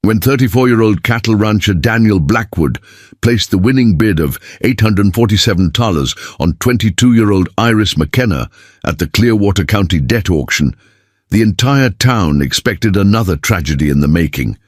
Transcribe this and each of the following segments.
when 34-year-old cattle rancher Daniel Blackwood placed the winning bid of $847 on 22-year-old Iris McKenna at the Clearwater County debt auction, the entire town expected another tragedy in the making.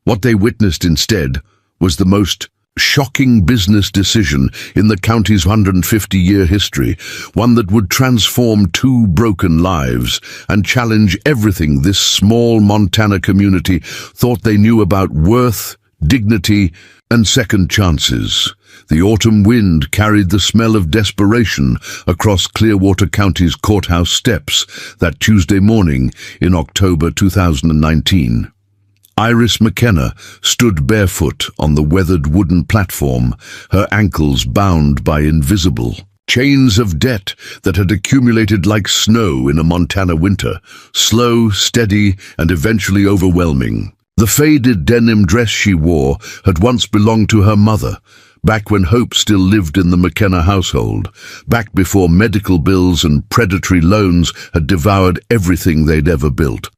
What they witnessed instead was the most shocking business decision in the county's 150-year history, one that would transform two broken lives and challenge everything this small Montana community thought they knew about worth, dignity, and second chances. The autumn wind carried the smell of desperation across Clearwater County's courthouse steps that Tuesday morning in October 2019. Iris McKenna stood barefoot on the weathered wooden platform, her ankles bound by invisible chains of debt that had accumulated like snow in a Montana winter, slow, steady, and eventually overwhelming. The faded denim dress she wore had once belonged to her mother, back when hope still lived in the McKenna household, back before medical bills and predatory loans had devoured everything they'd ever built.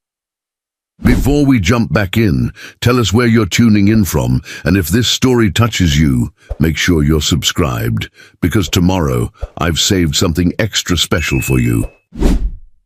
Before we jump back in, tell us where you're tuning in from, and if this story touches you, make sure you're subscribed, because tomorrow I've saved something extra special for you.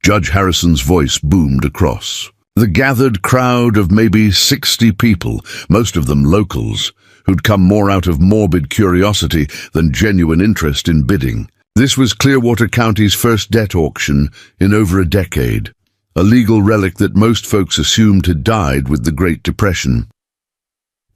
Judge Harrison's voice boomed across. The gathered crowd of maybe 60 people, most of them locals, who'd come more out of morbid curiosity than genuine interest in bidding. This was Clearwater County's first debt auction in over a decade. A legal relic that most folks assumed had died with the Great Depression.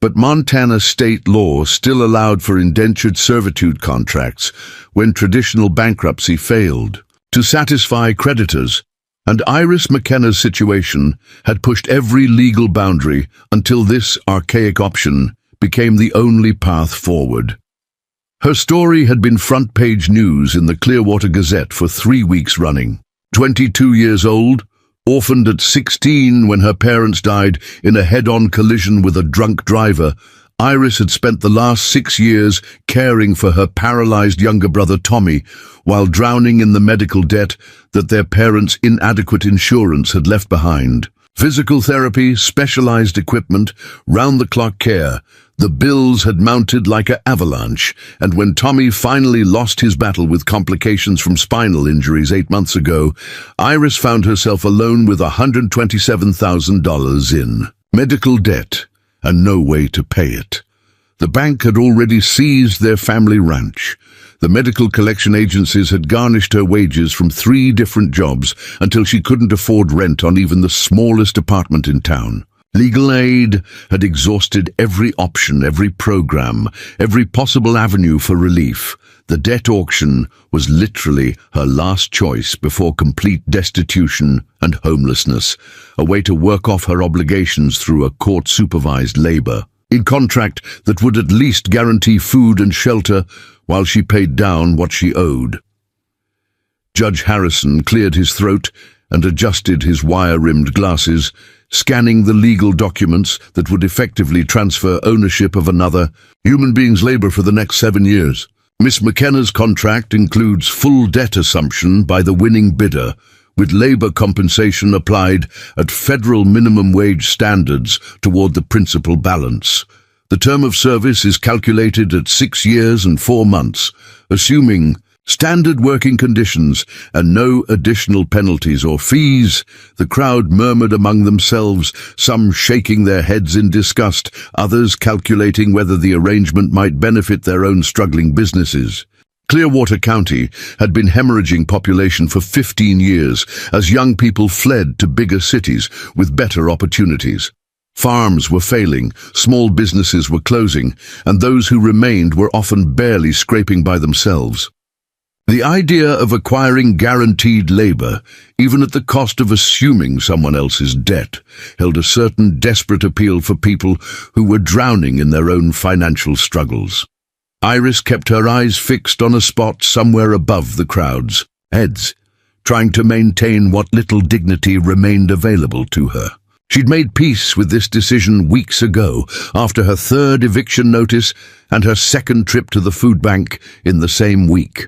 But Montana state law still allowed for indentured servitude contracts when traditional bankruptcy failed to satisfy creditors, and Iris McKenna's situation had pushed every legal boundary until this archaic option became the only path forward. Her story had been front-page news in the Clearwater Gazette for 3 weeks running. 22 years old, orphaned at 16 when her parents died in a head-on collision with a drunk driver, Iris had spent the last 6 years caring for her paralyzed younger brother Tommy while drowning in the medical debt that their parents' inadequate insurance had left behind. Physical therapy, specialized equipment, round-the-clock care. The bills had mounted like an avalanche, and when Tommy finally lost his battle with complications from spinal injuries 8 months ago, Iris found herself alone with $127,000 in medical debt and no way to pay it. The bank had already seized their family ranch. The medical collection agencies had garnished her wages from 3 different jobs until she couldn't afford rent on even the smallest apartment in town. Legal aid had exhausted every option, every program, every possible avenue for relief. The debt auction was literally her last choice before complete destitution and homelessness, a way to work off her obligations through a court-supervised labor contract that would at least guarantee food and shelter while she paid down what she owed. Judge Harrison cleared his throat and adjusted his wire-rimmed glasses, scanning the legal documents that would effectively transfer ownership of another human being's labor for the next 7 years. Miss McKenna's contract includes full debt assumption by the winning bidder, with labor compensation applied at federal minimum wage standards toward the principal balance. The term of service is calculated at 6 years and 4 months, assuming standard working conditions and no additional penalties or fees. The crowd murmured among themselves, some shaking their heads in disgust, others calculating whether the arrangement might benefit their own struggling businesses. Clearwater County had been hemorrhaging population for 15 years as young people fled to bigger cities with better opportunities. Farms were failing, small businesses were closing, and those who remained were often barely scraping by themselves. The idea of acquiring guaranteed labor, even at the cost of assuming someone else's debt, held a certain desperate appeal for people who were drowning in their own financial struggles. Iris kept her eyes fixed on a spot somewhere above the crowd's heads, trying to maintain what little dignity remained available to her. She'd made peace with this decision weeks ago, after her 3rd eviction notice and her 2nd trip to the food bank in the same week.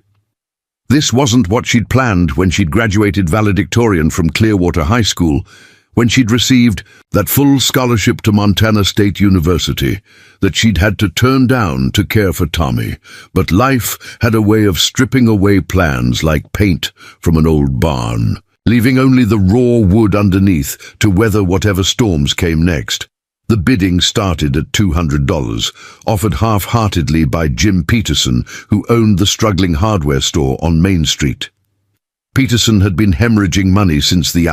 This wasn't what she'd planned when she'd graduated valedictorian from Clearwater High School, when she'd received that full scholarship to Montana State University that she'd had to turn down to care for Tommy. But life had a way of stripping away plans like paint from an old barn, leaving only the raw wood underneath to weather whatever storms came next. The bidding started at $200, offered half-heartedly by Jim Peterson, who owned the struggling hardware store on Main Street. Peterson had been hemorrhaging money since the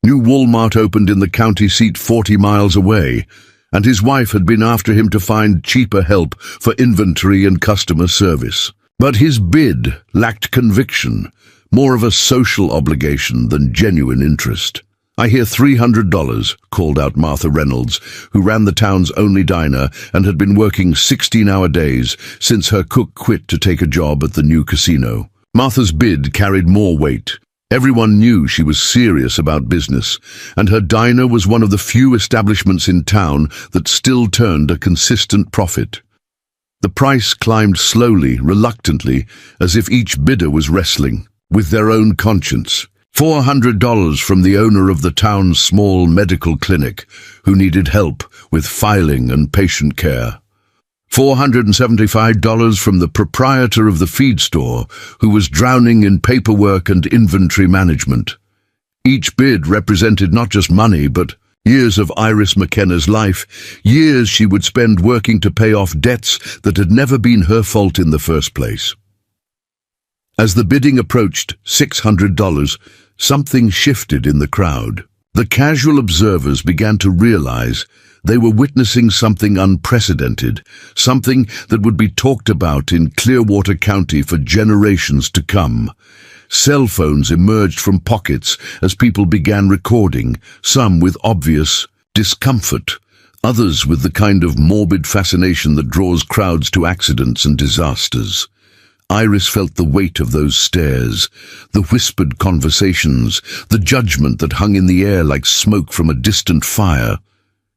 new Walmart opened in the county seat 40 miles away, and his wife had been after him to find cheaper help for inventory and customer service. But his bid lacked conviction, more of a social obligation than genuine interest. "I hear $300, called out Martha Reynolds, who ran the town's only diner and had been working 16-hour days since her cook quit to take a job at the new casino. Martha's bid carried more weight. Everyone knew she was serious about business, and her diner was one of the few establishments in town that still turned a consistent profit. The price climbed slowly, reluctantly, as if each bidder was wrestling with their own conscience. $400 from the owner of the town's small medical clinic, who needed help with filing and patient care. $475 from the proprietor of the feed store, who was drowning in paperwork and inventory management. Each bid represented not just money, but years of Iris McKenna's life, years she would spend working to pay off debts that had never been her fault in the first place. As the bidding approached $600, something shifted in the crowd. The casual observers began to realize they were witnessing something unprecedented, something that would be talked about in Clearwater County for generations to come. Cell phones emerged from pockets as people began recording, some with obvious discomfort, others with the kind of morbid fascination that draws crowds to accidents and disasters. Iris felt the weight of those stares, the whispered conversations, the judgment that hung in the air like smoke from a distant fire.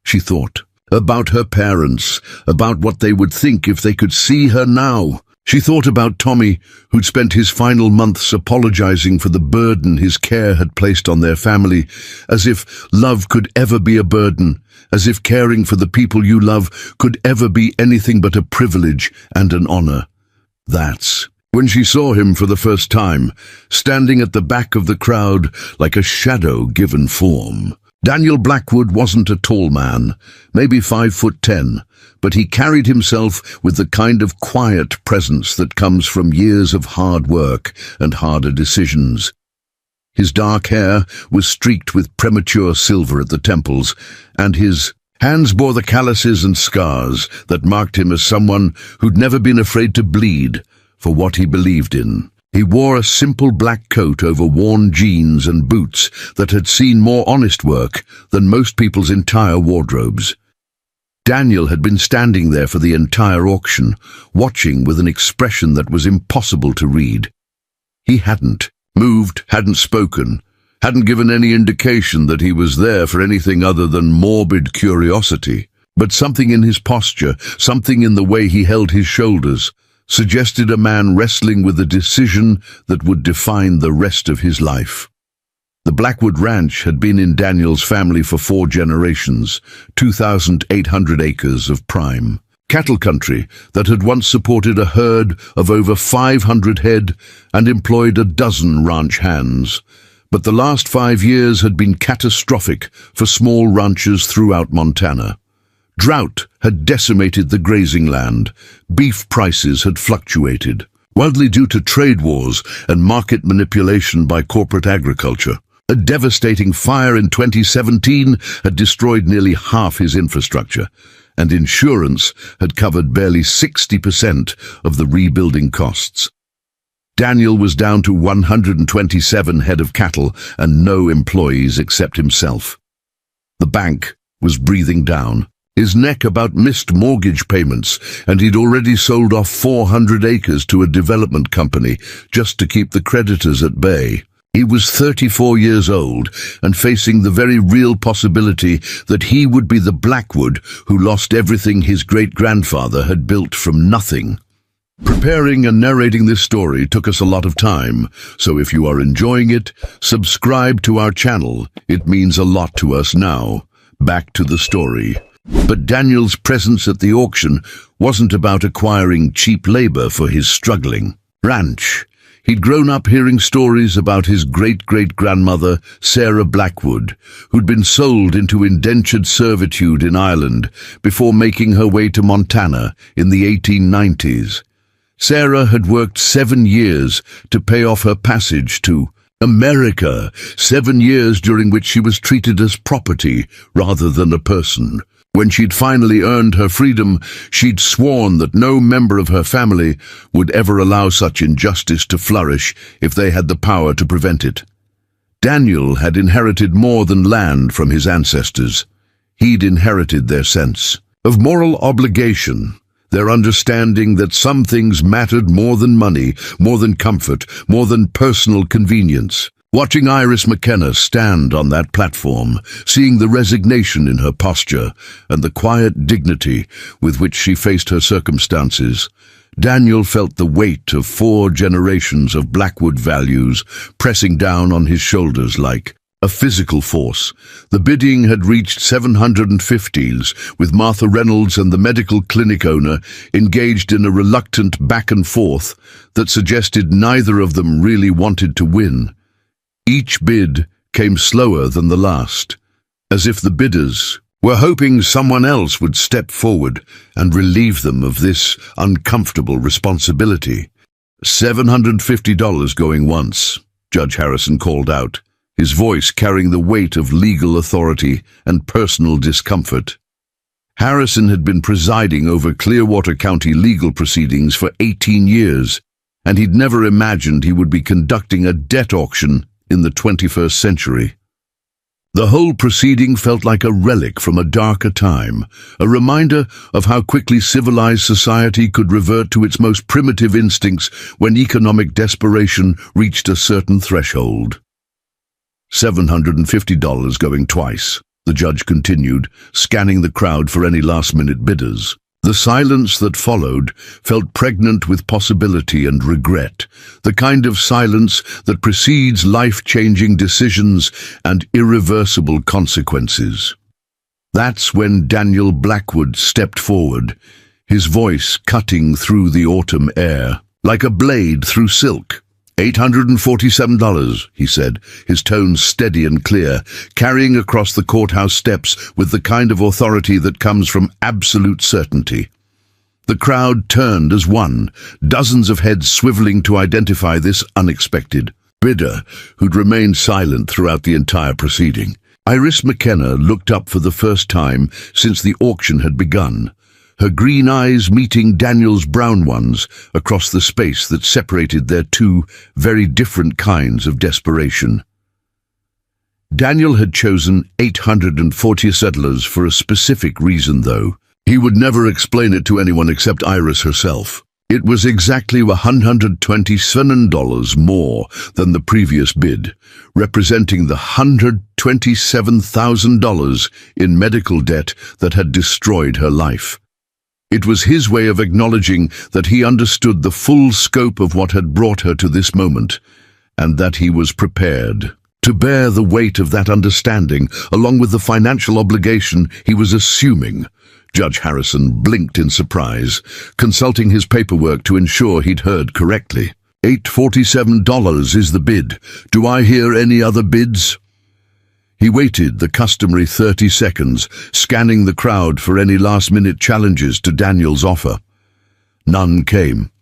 She thought about her parents, about what they would think if they could see her now. She thought about Tommy, who'd spent his final months apologizing for the burden his care had placed on their family, as if love could ever be a burden, as if caring for the people you love could ever be anything but a privilege and an honor. That's when she saw him for the first time, standing at the back of the crowd like a shadow given form. Daniel Blackwood wasn't a tall man, maybe 5'10", but he carried himself with the kind of quiet presence that comes from years of hard work and harder decisions. His dark hair was streaked with premature silver at the temples, and his hands bore the calluses and scars that marked him as someone who'd never been afraid to bleed for what he believed in. He wore a simple black coat over worn jeans and boots that had seen more honest work than most people's entire wardrobes. Daniel had been standing there for the entire auction, watching with an expression that was impossible to read. He hadn't moved, hadn't spoken, hadn't given any indication that he was there for anything other than morbid curiosity. But something in his posture, something in the way he held his shoulders, suggested a man wrestling with a decision that would define the rest of his life. The Blackwood Ranch had been in Daniel's family for 4 generations, 2,800 acres of prime cattle country that had once supported a herd of over 500 head and employed a dozen ranch hands. But the last 5 years had been catastrophic for small ranchers throughout Montana. Drought had decimated the grazing land. Beef prices had fluctuated, widely due to trade wars and market manipulation by corporate agriculture. A devastating fire in 2017 had destroyed nearly half his infrastructure, and insurance had covered barely 60% of the rebuilding costs. Daniel was down to 127 head of cattle and no employees except himself. The bank was breathing down, his neck about missed mortgage payments, and he'd already sold off 400 acres to a development company just to keep the creditors at bay. He was 34 years old and facing the very real possibility that he would be the Blackwood who lost everything his great-grandfather had built from nothing. Preparing and narrating this story took us a lot of time, so if you are enjoying it, subscribe to our channel. It means a lot to us now. Back to the story. But Daniel's presence at the auction wasn't about acquiring cheap labor for his struggling ranch. He'd grown up hearing stories about his great-great-grandmother, Sarah Blackwood, who'd been sold into indentured servitude in Ireland before making her way to Montana in the 1890s. Sarah had worked 7 years to pay off her passage to America, 7 years during which she was treated as property rather than a person. When she'd finally earned her freedom, she'd sworn that no member of her family would ever allow such injustice to flourish if they had the power to prevent it. Daniel had inherited more than land from his ancestors. He'd inherited their sense of moral obligation, their understanding that some things mattered more than money, more than comfort, more than personal convenience. Watching Iris McKenna stand on that platform, seeing the resignation in her posture and the quiet dignity with which she faced her circumstances, Daniel felt the weight of 4 generations of Blackwood values pressing down on his shoulders like a physical force. The bidding had reached 750s, with Martha Reynolds and the medical clinic owner engaged in a reluctant back and forth that suggested neither of them really wanted to win. Each bid came slower than the last, as if the bidders were hoping someone else would step forward and relieve them of this uncomfortable responsibility. $750 going once, Judge Harrison called out, his voice carrying the weight of legal authority and personal discomfort. Harrison had been presiding over Clearwater County legal proceedings for 18 years, and he'd never imagined he would be conducting a debt auction in the 21st century. The whole proceeding felt like a relic from a darker time, a reminder of how quickly civilized society could revert to its most primitive instincts when economic desperation reached a certain threshold. $750 going twice, the judge continued, scanning the crowd for any last-minute bidders. The silence that followed felt pregnant with possibility and regret, the kind of silence that precedes life-changing decisions and irreversible consequences. That's when Daniel Blackwood stepped forward, his voice cutting through the autumn air, like a blade through silk. $847, he said, his tone steady and clear, carrying across the courthouse steps with the kind of authority that comes from absolute certainty. The crowd turned as one, dozens of heads swiveling to identify this unexpected bidder who'd remained silent throughout the entire proceeding. Iris McKenna looked up for the first time since the auction had begun, her green eyes meeting Daniel's brown ones across the space that separated their 2 very different kinds of desperation. Daniel had chosen 840 settlers for a specific reason, though. He would never explain it to anyone except Iris herself. It was exactly $127 more than the previous bid, representing the $127,000 in medical debt that had destroyed her life. It was his way of acknowledging that he understood the full scope of what had brought her to this moment, and that he was prepared to bear the weight of that understanding, along with the financial obligation he was assuming. Judge Harrison blinked in surprise, consulting his paperwork to ensure he'd heard correctly. $847 is the bid. Do I hear any other bids? He waited the customary 30 seconds, scanning the crowd for any last-minute challenges to Daniel's offer. None came.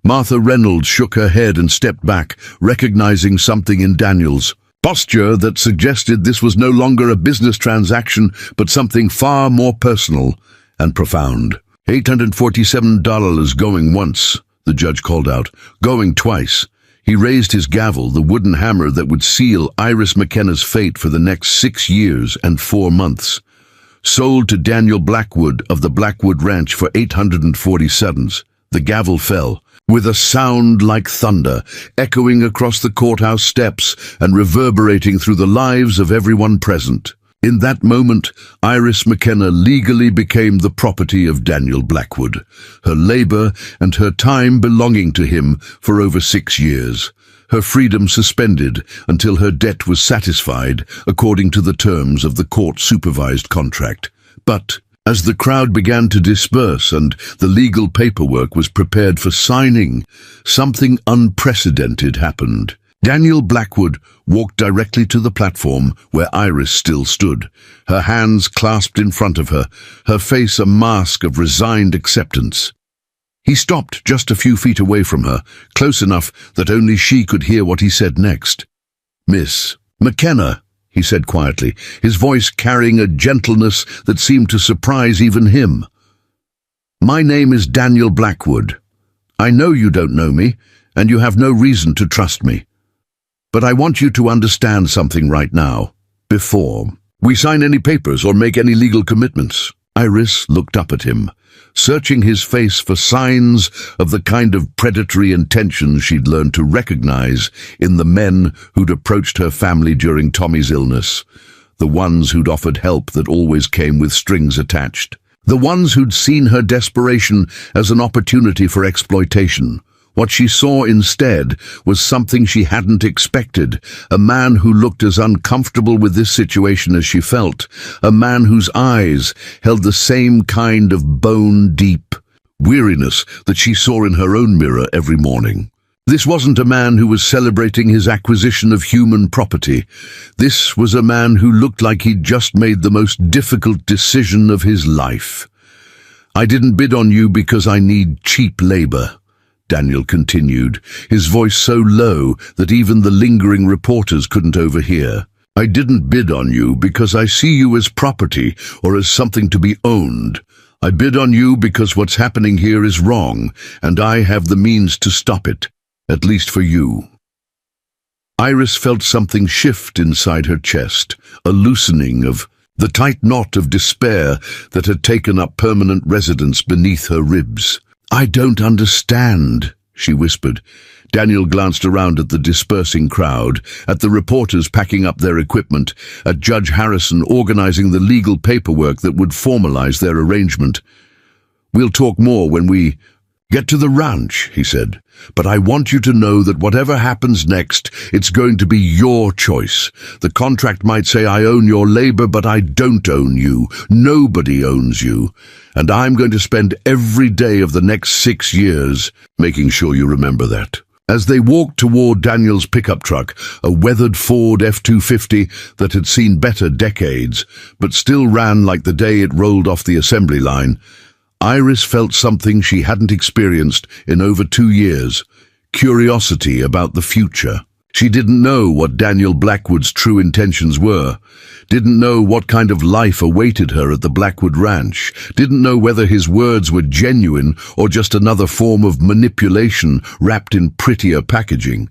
Martha Reynolds shook her head and stepped back, recognizing something in Daniel's posture that suggested this was no longer a business transaction, but something far more personal and profound. $847 going once, the judge called out. Going twice. He raised his gavel, the wooden hammer that would seal Iris McKenna's fate for the next 6 years and 4 months. Sold to Daniel Blackwood of the Blackwood Ranch for $847. The gavel fell, with a sound like thunder, echoing across the courthouse steps and reverberating through the lives of everyone present. In that moment, Iris McKenna legally became the property of Daniel Blackwood, her labor and her time belonging to him for over 6 years, her freedom suspended until her debt was satisfied according to the terms of the court-supervised contract. But as the crowd began to disperse and the legal paperwork was prepared for signing, something unprecedented happened. Daniel Blackwood walked directly to the platform where Iris still stood, her hands clasped in front of her face a mask of resigned acceptance. He stopped just a few feet away from her, close enough that only she could hear what he said next. "Miss McKenna," he said quietly, his voice carrying a gentleness that seemed to surprise even him. "My name is Daniel Blackwood. I know you don't know me, and you have no reason to trust me. But I want you to understand something right now, before we sign any papers or make any legal commitments." Iris looked up at him, searching his face for signs of the kind of predatory intentions she'd learned to recognize in the men who'd approached her family during Tommy's illness, the ones who'd offered help that always came with strings attached, the ones who'd seen her desperation as an opportunity for exploitation. What she saw instead was something she hadn't expected, a man who looked as uncomfortable with this situation as she felt, a man whose eyes held the same kind of bone-deep weariness that she saw in her own mirror every morning. This wasn't a man who was celebrating his acquisition of human property. This was a man who looked like he'd just made the most difficult decision of his life. "I didn't bid on you because I need cheap labor," Daniel continued, his voice so low that even the lingering reporters couldn't overhear. "I didn't bid on you because I see you as property or as something to be owned. I bid on you because what's happening here is wrong, and I have the means to stop it, at least for you." Iris felt something shift inside her chest, a loosening of the tight knot of despair that had taken up permanent residence beneath her ribs. "I don't understand," she whispered. Daniel glanced around at the dispersing crowd, at the reporters packing up their equipment, at Judge Harrison organizing the legal paperwork that would formalize their arrangement. "We'll talk more when we get to the ranch," he said. "But I want you to know that whatever happens next, it's going to be your choice. The contract might say I own your labor, but I don't own you. Nobody owns you. And I'm going to spend every day of the next 6 years making sure you remember that." As they walked toward Daniel's pickup truck, a weathered Ford F-250 that had seen better decades, but still ran like the day it rolled off the assembly line, Iris felt something she hadn't experienced in over 2 years, curiosity about the future. She didn't know what Daniel Blackwood's true intentions were, didn't know what kind of life awaited her at the Blackwood Ranch, didn't know whether his words were genuine or just another form of manipulation wrapped in prettier packaging.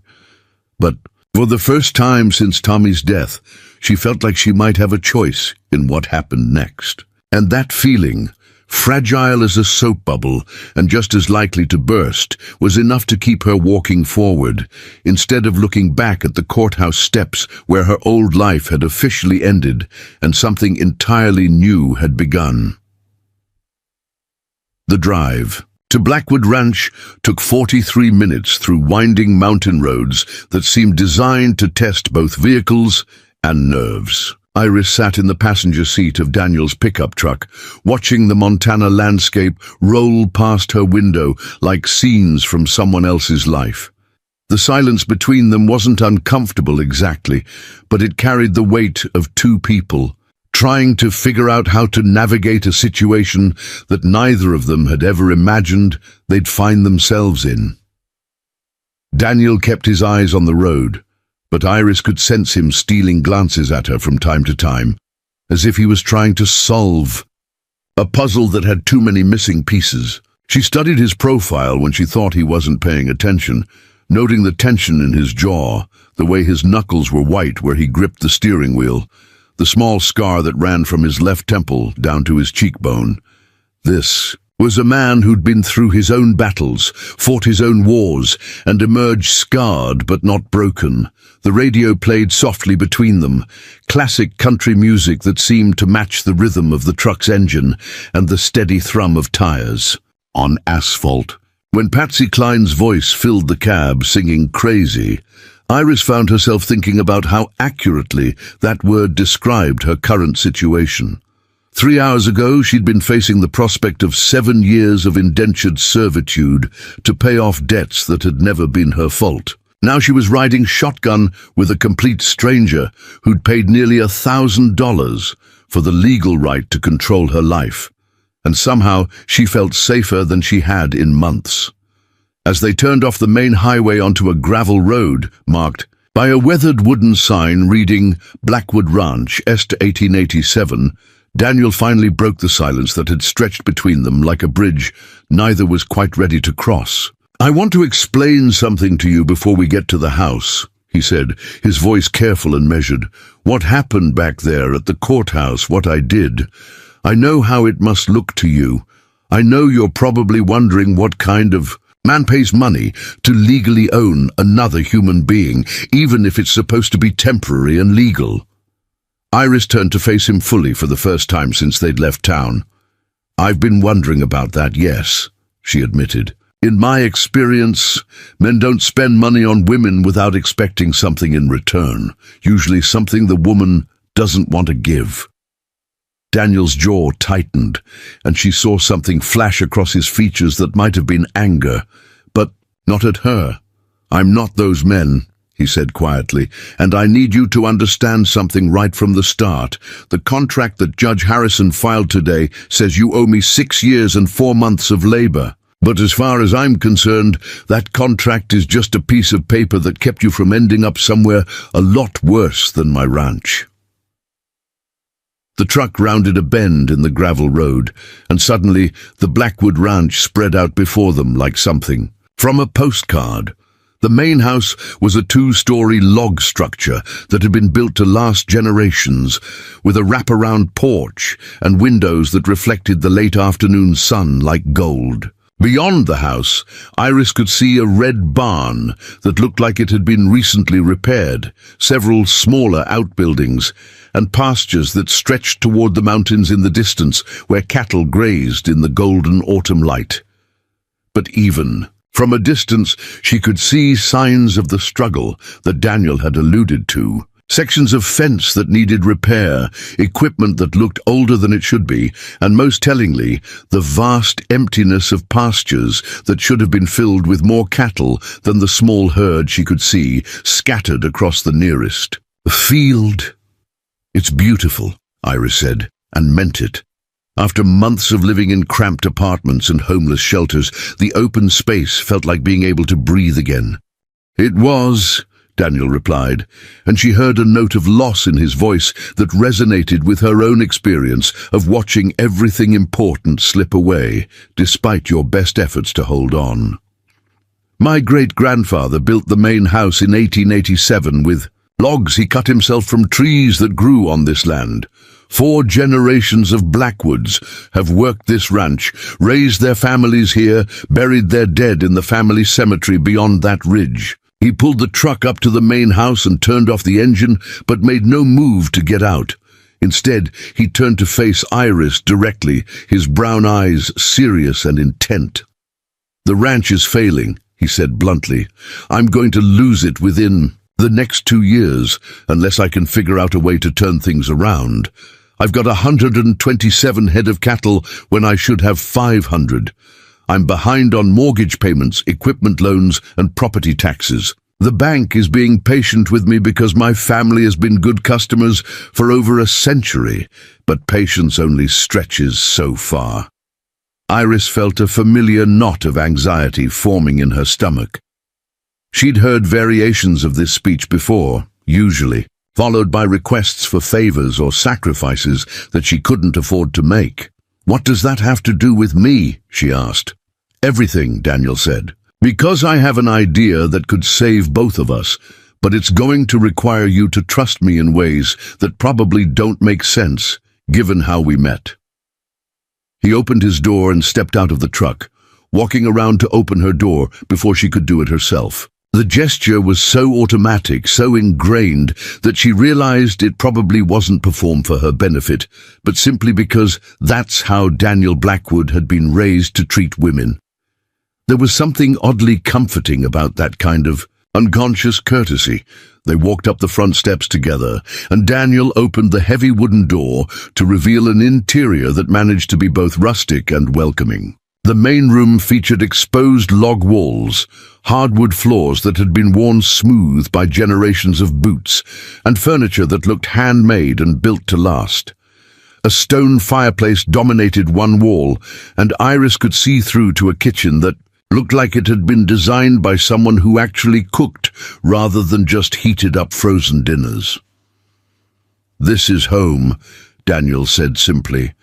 But for the first time since Tommy's death, she felt like she might have a choice in what happened next. And that feeling, fragile as a soap bubble and just as likely to burst, was enough to keep her walking forward, instead of looking back at the courthouse steps where her old life had officially ended and something entirely new had begun. The drive to Blackwood Ranch took 43 minutes through winding mountain roads that seemed designed to test both vehicles and nerves. Iris sat in the passenger seat of Daniel's pickup truck, watching the Montana landscape roll past her window like scenes from someone else's life. The silence between them wasn't uncomfortable exactly, but it carried the weight of two people, trying to figure out how to navigate a situation that neither of them had ever imagined they'd find themselves in. Daniel kept his eyes on the road, but Iris could sense him stealing glances at her from time to time, as if he was trying to solve a puzzle that had too many missing pieces. She studied his profile when she thought he wasn't paying attention, noting the tension in his jaw, the way his knuckles were white where he gripped the steering wheel, the small scar that ran from his left temple down to his cheekbone. This was a man who'd been through his own battles, fought his own wars, and emerged scarred but not broken. The radio played softly between them, classic country music that seemed to match the rhythm of the truck's engine and the steady thrum of tires. On asphalt. When Patsy Cline's voice filled the cab singing Crazy, Iris found herself thinking about how accurately that word described her current situation. 3 hours ago, she'd been facing the prospect of 7 years of indentured servitude to pay off debts that had never been her fault. Now she was riding shotgun with a complete stranger who'd paid nearly $1,000 for the legal right to control her life. And somehow she felt safer than she had in months. As they turned off the main highway onto a gravel road marked by a weathered wooden sign reading Blackwood Ranch, Est 1887, Daniel finally broke the silence that had stretched between them like a bridge neither was quite ready to cross. "I want to explain something to you before we get to the house," he said, his voice careful and measured. "What happened back there at the courthouse, what I did. I know how it must look to you. I know you're probably wondering what kind of man pays money to legally own another human being, even if it's supposed to be temporary and legal." Iris turned to face him fully for the first time since they'd left town. "I've been wondering about that, yes," she admitted. "In my experience, men don't spend money on women without expecting something in return, usually something the woman doesn't want to give." Daniel's jaw tightened, and she saw something flash across his features that might have been anger, but not at her. "I'm not those men," he said quietly, "and I need you to understand something right from the start. The contract that Judge Harrison filed today says you owe me 6 years and 4 months of labor. But as far as I'm concerned, that contract is just a piece of paper that kept you from ending up somewhere a lot worse than my ranch." The truck rounded a bend in the gravel road, and suddenly the Blackwood Ranch spread out before them like something from a postcard. The main house was a 2-story log structure that had been built to last generations, with a wraparound porch and windows that reflected the late afternoon sun like gold. Beyond the house, Iris could see a red barn that looked like it had been recently repaired, several smaller outbuildings, and pastures that stretched toward the mountains in the distance where cattle grazed in the golden autumn light. But even from a distance, she could see signs of the struggle that Daniel had alluded to. Sections of fence that needed repair, equipment that looked older than it should be, and most tellingly, the vast emptiness of pastures that should have been filled with more cattle than the small herd she could see scattered across the nearest. "The field. It's beautiful," Iris said, and meant it. After months of living in cramped apartments and homeless shelters, the open space felt like being able to breathe again. "It was," Daniel replied, and she heard a note of loss in his voice that resonated with her own experience of watching everything important slip away, despite your best efforts to hold on. "My great-grandfather built the main house in 1887 with logs he cut himself from trees that grew on this land. 4 generations of Blackwoods have worked this ranch, raised their families here, buried their dead in the family cemetery beyond that ridge. He pulled the truck up to the main house and turned off the engine, but made no move to get out. Instead, he turned to face Iris directly, his brown eyes serious and intent. "The ranch is failing," he said bluntly. "I'm going to lose it within the next 2 years, unless I can figure out a way to turn things around. I've got 127 head of cattle when I should have 500. I'm behind on mortgage payments, equipment loans, and property taxes. The bank is being patient with me because my family has been good customers for over a century, but patience only stretches so far." Iris felt a familiar knot of anxiety forming in her stomach. She'd heard variations of this speech before, usually followed by requests for favors or sacrifices that she couldn't afford to make. "What does that have to do with me?" she asked. "Everything," Daniel said. "Because I have an idea that could save both of us, but it's going to require you to trust me in ways that probably don't make sense, given how we met." He opened his door and stepped out of the truck, walking around to open her door before she could do it herself. The gesture was so automatic, so ingrained, that she realized it probably wasn't performed for her benefit, but simply because that's how Daniel Blackwood had been raised to treat women. There was something oddly comforting about that kind of unconscious courtesy. They walked up the front steps together, and Daniel opened the heavy wooden door to reveal an interior that managed to be both rustic and welcoming. The main room featured exposed log walls, hardwood floors that had been worn smooth by generations of boots, and furniture that looked handmade and built to last. A stone fireplace dominated one wall, and Iris could see through to a kitchen that looked like it had been designed by someone who actually cooked rather than just heated up frozen dinners. "This is home," Daniel said simply.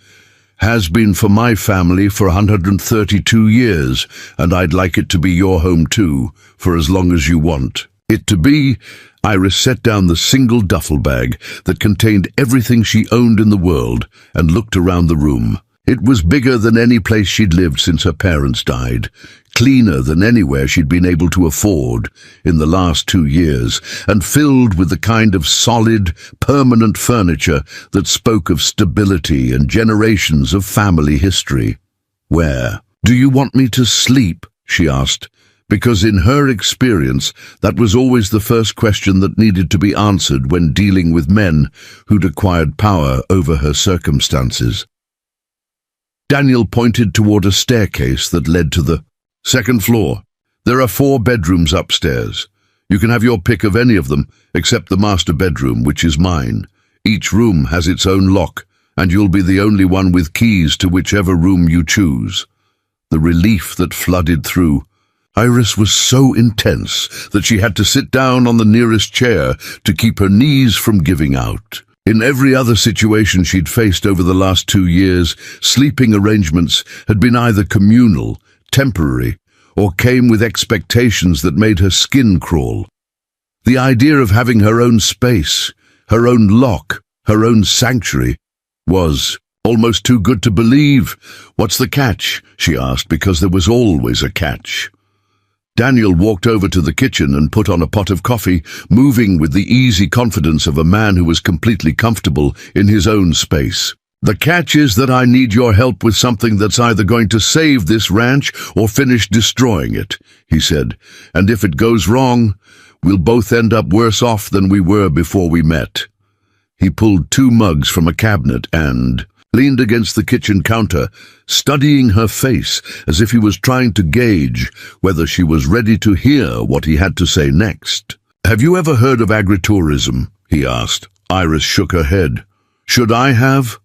"Has been for my family for 132 years, and I'd like it to be your home too, for as long as you want it to be." Iris set down the single duffel bag that contained everything she owned in the world and looked around the room. It was bigger than any place she'd lived since her parents died, cleaner than anywhere she'd been able to afford in the last 2 years, and filled with the kind of solid, permanent furniture that spoke of stability and generations of family history. "Where do you want me to sleep?" she asked, because in her experience that was always the first question that needed to be answered when dealing with men who'd acquired power over her circumstances. Daniel pointed toward a staircase that led to the second floor. "There are 4 bedrooms upstairs. You can have your pick of any of them, except the master bedroom, which is mine. Each room has its own lock, and you'll be the only one with keys to whichever room you choose." The relief that flooded through Iris was so intense that she had to sit down on the nearest chair to keep her knees from giving out. In every other situation she'd faced over the last 2 years, sleeping arrangements had been either communal, temporary, or came with expectations that made her skin crawl. The idea of having her own space, her own lock, her own sanctuary, was almost too good to believe. "What's the catch?" she asked, because there was always a catch. Daniel walked over to the kitchen and put on a pot of coffee, moving with the easy confidence of a man who was completely comfortable in his own space. "The catch is that I need your help with something that's either going to save this ranch or finish destroying it," he said. "And if it goes wrong, we'll both end up worse off than we were before we met." He pulled 2 mugs from a cabinet and leaned against the kitchen counter, studying her face as if he was trying to gauge whether she was ready to hear what he had to say next. "Have you ever heard of agritourism?" he asked. Iris shook her head. "Should I have?"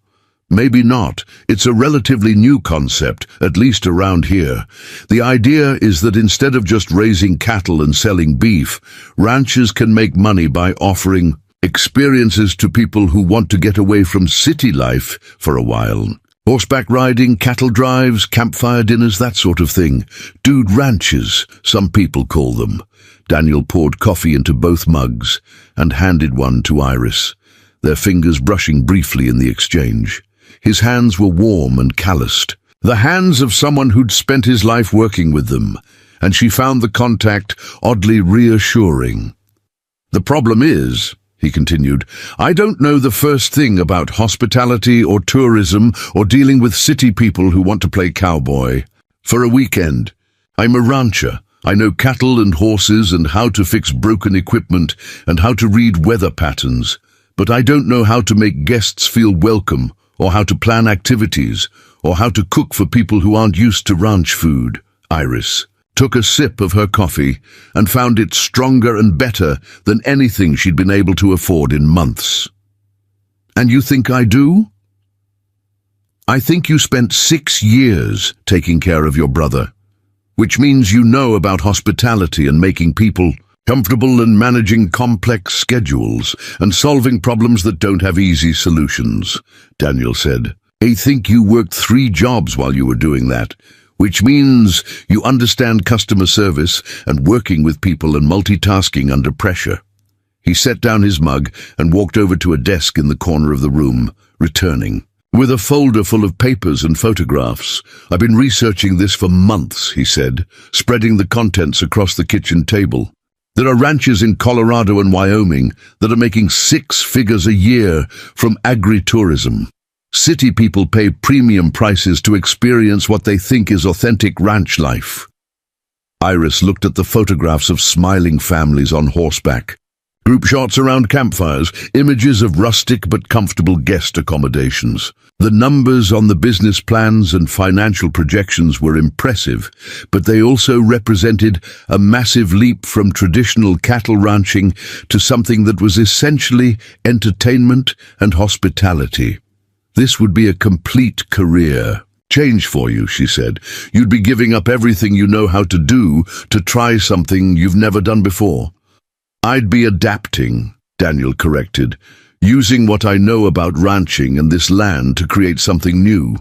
"Maybe not. It's a relatively new concept, at least around here. The idea is that instead of just raising cattle and selling beef, ranchers can make money by offering experiences to people who want to get away from city life for a while. Horseback riding, cattle drives, campfire dinners, that sort of thing. Dude ranches, some people call them." Daniel poured coffee into both mugs and handed one to Iris, their fingers brushing briefly in the exchange. His hands were warm and calloused, the hands of someone who'd spent his life working with them, and she found the contact oddly reassuring. "The problem is," he continued, "I don't know the first thing about hospitality or tourism or dealing with city people who want to play cowboy for a weekend. I'm a rancher. I know cattle and horses and how to fix broken equipment and how to read weather patterns, but I don't know how to make guests feel welcome or how to plan activities or how to cook for people who aren't used to ranch food." Iris took a sip of her coffee and found it stronger and better than anything she'd been able to afford in months. "And you think I do?" "I think you spent 6 years taking care of your brother, which means you know about hospitality and making people comfortable and managing complex schedules and solving problems that don't have easy solutions," Daniel said. "I think you worked 3 jobs while you were doing that, which means you understand customer service and working with people and multitasking under pressure." He set down his mug and walked over to a desk in the corner of the room, returning. With a folder full of papers and photographs. "I've been researching this for months," he said, spreading the contents across the kitchen table. "There are ranches in Colorado and Wyoming that are making 6 figures a year from agritourism. City people pay premium prices to experience what they think is authentic ranch life." Iris looked at the photographs of smiling families on horseback. Group shots around campfires, images of rustic but comfortable guest accommodations. The numbers on the business plans and financial projections were impressive, but they also represented a massive leap from traditional cattle ranching to something that was essentially entertainment and hospitality. "This would be a complete career change for you," she said. "You'd be giving up everything you know how to do to try something you've never done before." "I'd be adapting," Daniel corrected, "using what I know about ranching and this land to create something new.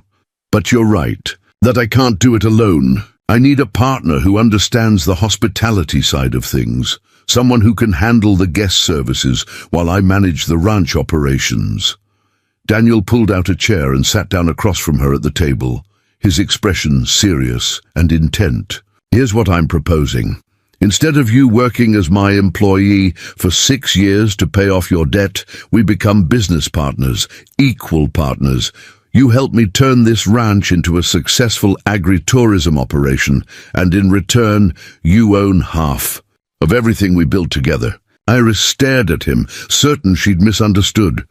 But you're right, that I can't do it alone. I need a partner who understands the hospitality side of things, someone who can handle the guest services while I manage the ranch operations." Daniel pulled out a chair and sat down across from her at the table, his expression serious and intent. "Here's what I'm proposing. Instead of you working as my employee for 6 years to pay off your debt, we become business partners, equal partners. You help me turn this ranch into a successful agritourism operation, and in return, you own half of everything we built together." Iris stared at him, certain she'd misunderstood.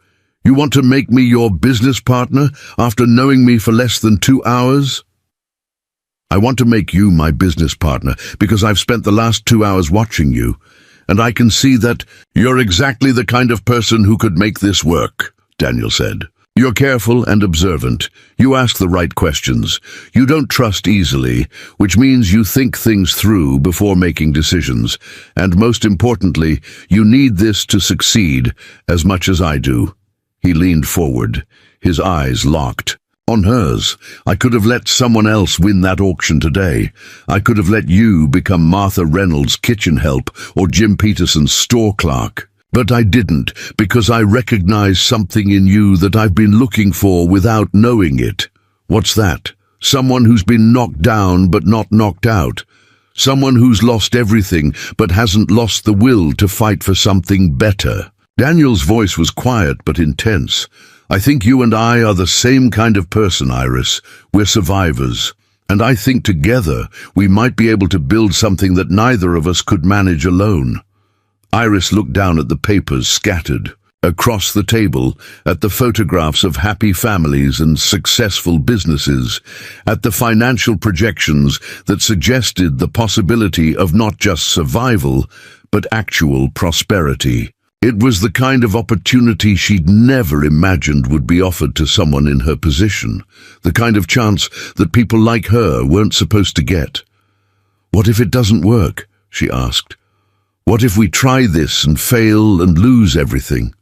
"You want to make me your business partner after knowing me for less than 2 hours? "I want to make you my business partner because I've spent the last 2 hours watching you, and I can see that you're exactly the kind of person who could make this work," Daniel said. "You're careful and observant. You ask the right questions. You don't trust easily, which means you think things through before making decisions. And most importantly, you need this to succeed as much as I do." He leaned forward, his eyes locked on hers. "I could have let someone else win that auction today. I could have let you become Martha Reynolds' kitchen help or Jim Peterson's store clerk. But I didn't, because I recognized something in you that I've been looking for without knowing it." "What's that?" "Someone who's been knocked down but not knocked out. Someone who's lost everything but hasn't lost the will to fight for something better." Daniel's voice was quiet but intense. "I think you and I are the same kind of person, Iris. We're survivors. And I think together we might be able to build something that neither of us could manage alone." Iris looked down at the papers scattered across the table, at the photographs of happy families and successful businesses, at the financial projections that suggested the possibility of not just survival, but actual prosperity. It was the kind of opportunity she'd never imagined would be offered to someone in her position, the kind of chance that people like her weren't supposed to get. "What if it doesn't work?" she asked. "What if we try this and fail and lose everything?"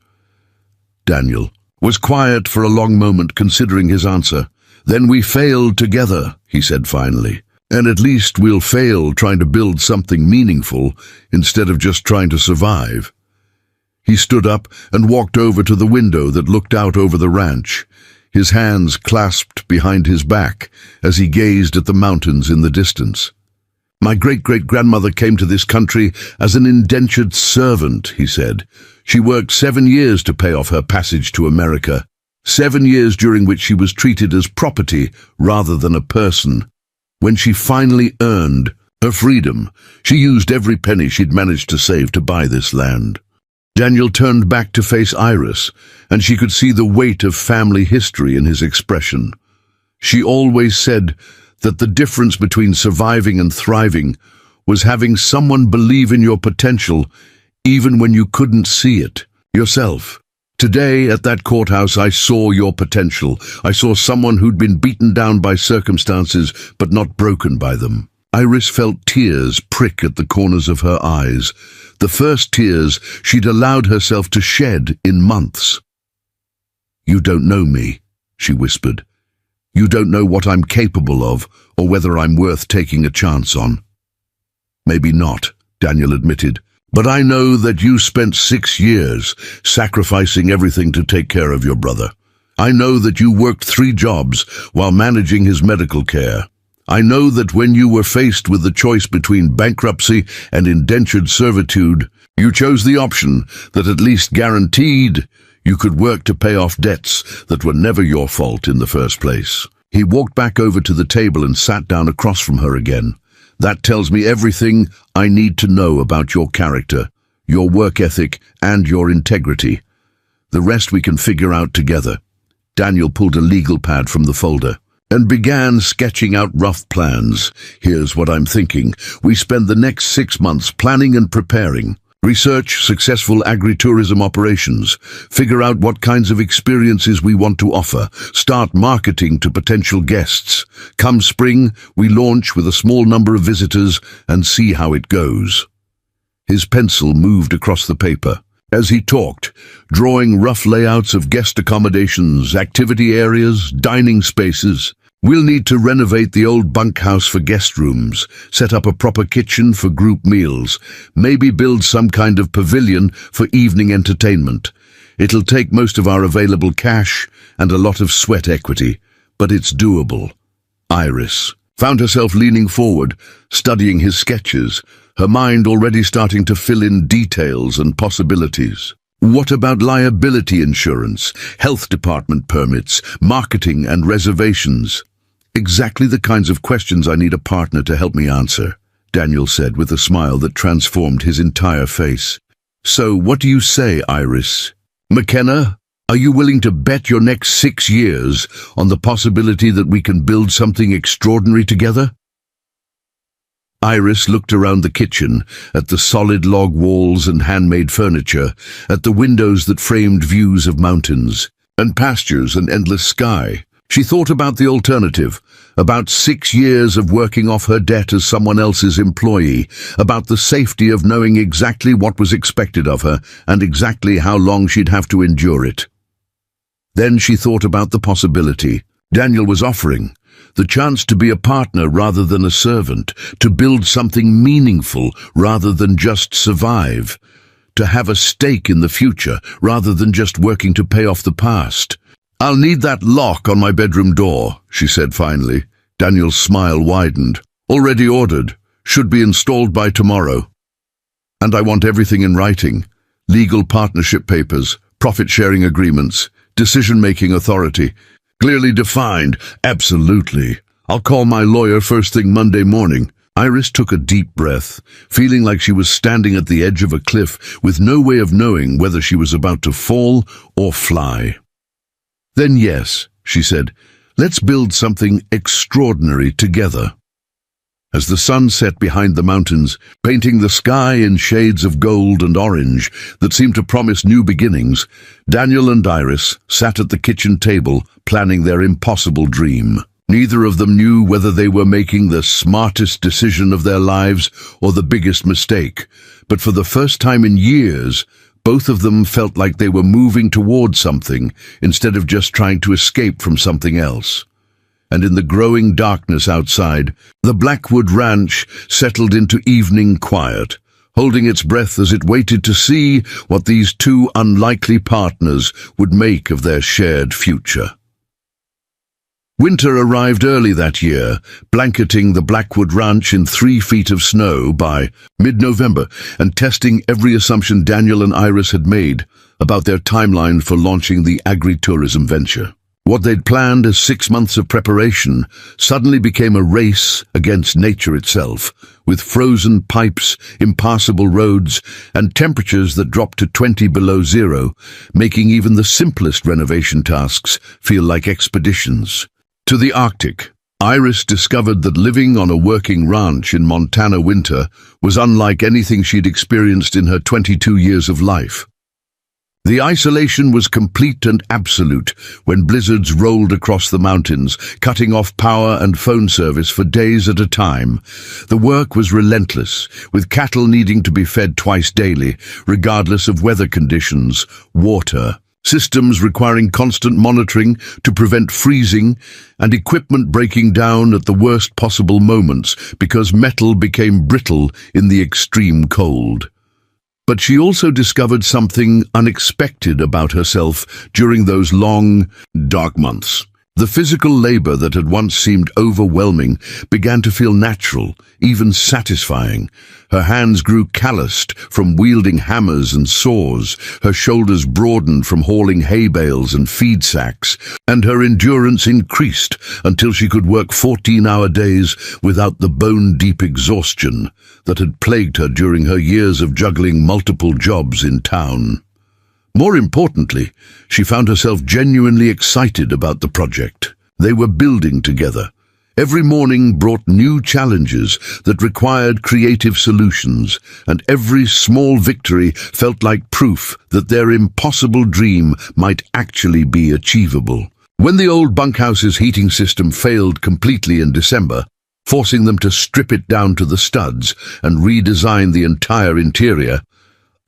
Daniel was quiet for a long moment, considering his answer. "Then we failed together," he said finally. "And at least we'll fail trying to build something meaningful instead of just trying to survive." He stood up and walked over to the window that looked out over the ranch, his hands clasped behind his back as he gazed at the mountains in the distance. "My great-great-grandmother came to this country as an indentured servant," he said. "She worked 7 years to pay off her passage to America, 7 years during which she was treated as property rather than a person. When she finally earned her freedom, she used every penny she'd managed to save to buy this land." Daniel turned back to face Iris, and she could see the weight of family history in his expression. She always said that the difference between surviving and thriving was having someone believe in your potential even when you couldn't see it yourself. Today, at that courthouse, I saw your potential. I saw someone who'd been beaten down by circumstances but not broken by them. Iris felt tears prick at the corners of her eyes, the first tears she'd allowed herself to shed in months. "You don't know me," she whispered. "You don't know what I'm capable of, or whether I'm worth taking a chance on." "Maybe not," Daniel admitted, "but I know that you spent 6 years sacrificing everything to take care of your brother. I know that you worked 3 jobs while managing his medical care. I know that when you were faced with the choice between bankruptcy and indentured servitude, you chose the option that at least guaranteed you could work to pay off debts that were never your fault in the first place. He walked back over to the table and sat down across from her again. That tells me everything I need to know about your character, your work ethic, and your integrity. The rest we can figure out together. Daniel pulled a legal pad from the folder and began sketching out rough plans. Here's what I'm thinking. We spend the next 6 months planning and preparing. Research successful agritourism operations. Figure out what kinds of experiences we want to offer. Start marketing to potential guests. Come spring, we launch with a small number of visitors and see how it goes. His pencil moved across the paper as he talked, drawing rough layouts of guest accommodations, activity areas, dining spaces. We'll need to renovate the old bunkhouse for guest rooms, set up a proper kitchen for group meals, maybe build some kind of pavilion for evening entertainment. It'll take most of our available cash and a lot of sweat equity, but it's doable. Iris found herself leaning forward, studying his sketches, her mind already starting to fill in details and possibilities. What about liability insurance, health department permits, marketing and reservations? Exactly the kinds of questions I need a partner to help me answer, Daniel said with a smile that transformed his entire face. So what do you say, Iris? McKenna, are you willing to bet your next 6 years on the possibility that we can build something extraordinary together? Iris looked around the kitchen, at the solid log walls and handmade furniture, at the windows that framed views of mountains and pastures and endless sky. She thought about the alternative, about 6 years of working off her debt as someone else's employee, about the safety of knowing exactly what was expected of her and exactly how long she'd have to endure it. Then she thought about the possibility Daniel was offering, the chance to be a partner rather than a servant, to build something meaningful rather than just survive, to have a stake in the future rather than just working to pay off the past. I'll need that lock on my bedroom door, she said finally. Daniel's smile widened. Already ordered. Should be installed by tomorrow. And I want everything in writing. Legal partnership papers, profit-sharing agreements, decision-making authority. Clearly defined. Absolutely. I'll call my lawyer first thing Monday morning. Iris took a deep breath, feeling like she was standing at the edge of a cliff with no way of knowing whether she was about to fall or fly. Then yes, she said, let's build something extraordinary together. As the sun set behind the mountains, painting the sky in shades of gold and orange that seemed to promise new beginnings, Daniel and Iris sat at the kitchen table planning their impossible dream. Neither of them knew whether they were making the smartest decision of their lives or the biggest mistake, but for the first time in years, both of them felt like they were moving toward something instead of just trying to escape from something else. And in the growing darkness outside, the Blackwood Ranch settled into evening quiet, holding its breath as it waited to see what these two unlikely partners would make of their shared future. Winter arrived early that year, blanketing the Blackwood Ranch in 3 feet of snow by mid-November and testing every assumption Daniel and Iris had made about their timeline for launching the agritourism venture. What they'd planned as 6 months of preparation suddenly became a race against nature itself, with frozen pipes, impassable roads, and temperatures that dropped to 20 below zero, making even the simplest renovation tasks feel like expeditions. To the Arctic, Iris discovered that living on a working ranch in Montana winter was unlike anything she'd experienced in her 22 years of life. The isolation was complete and absolute when blizzards rolled across the mountains, cutting off power and phone service for days at a time. The work was relentless, with cattle needing to be fed twice daily, regardless of weather conditions, water, systems requiring constant monitoring to prevent freezing, and equipment breaking down at the worst possible moments because metal became brittle in the extreme cold. But she also discovered something unexpected about herself during those long, dark months. The physical labor that had once seemed overwhelming began to feel natural, even satisfying. Her hands grew calloused from wielding hammers and saws, her shoulders broadened from hauling hay bales and feed sacks, and her endurance increased until she could work 14-hour days without the bone-deep exhaustion that had plagued her during her years of juggling multiple jobs in town. More importantly, she found herself genuinely excited about the project. They were building together. Every morning brought new challenges that required creative solutions, and every small victory felt like proof that their impossible dream might actually be achievable. When the old bunkhouse's heating system failed completely in December, forcing them to strip it down to the studs and redesign the entire interior,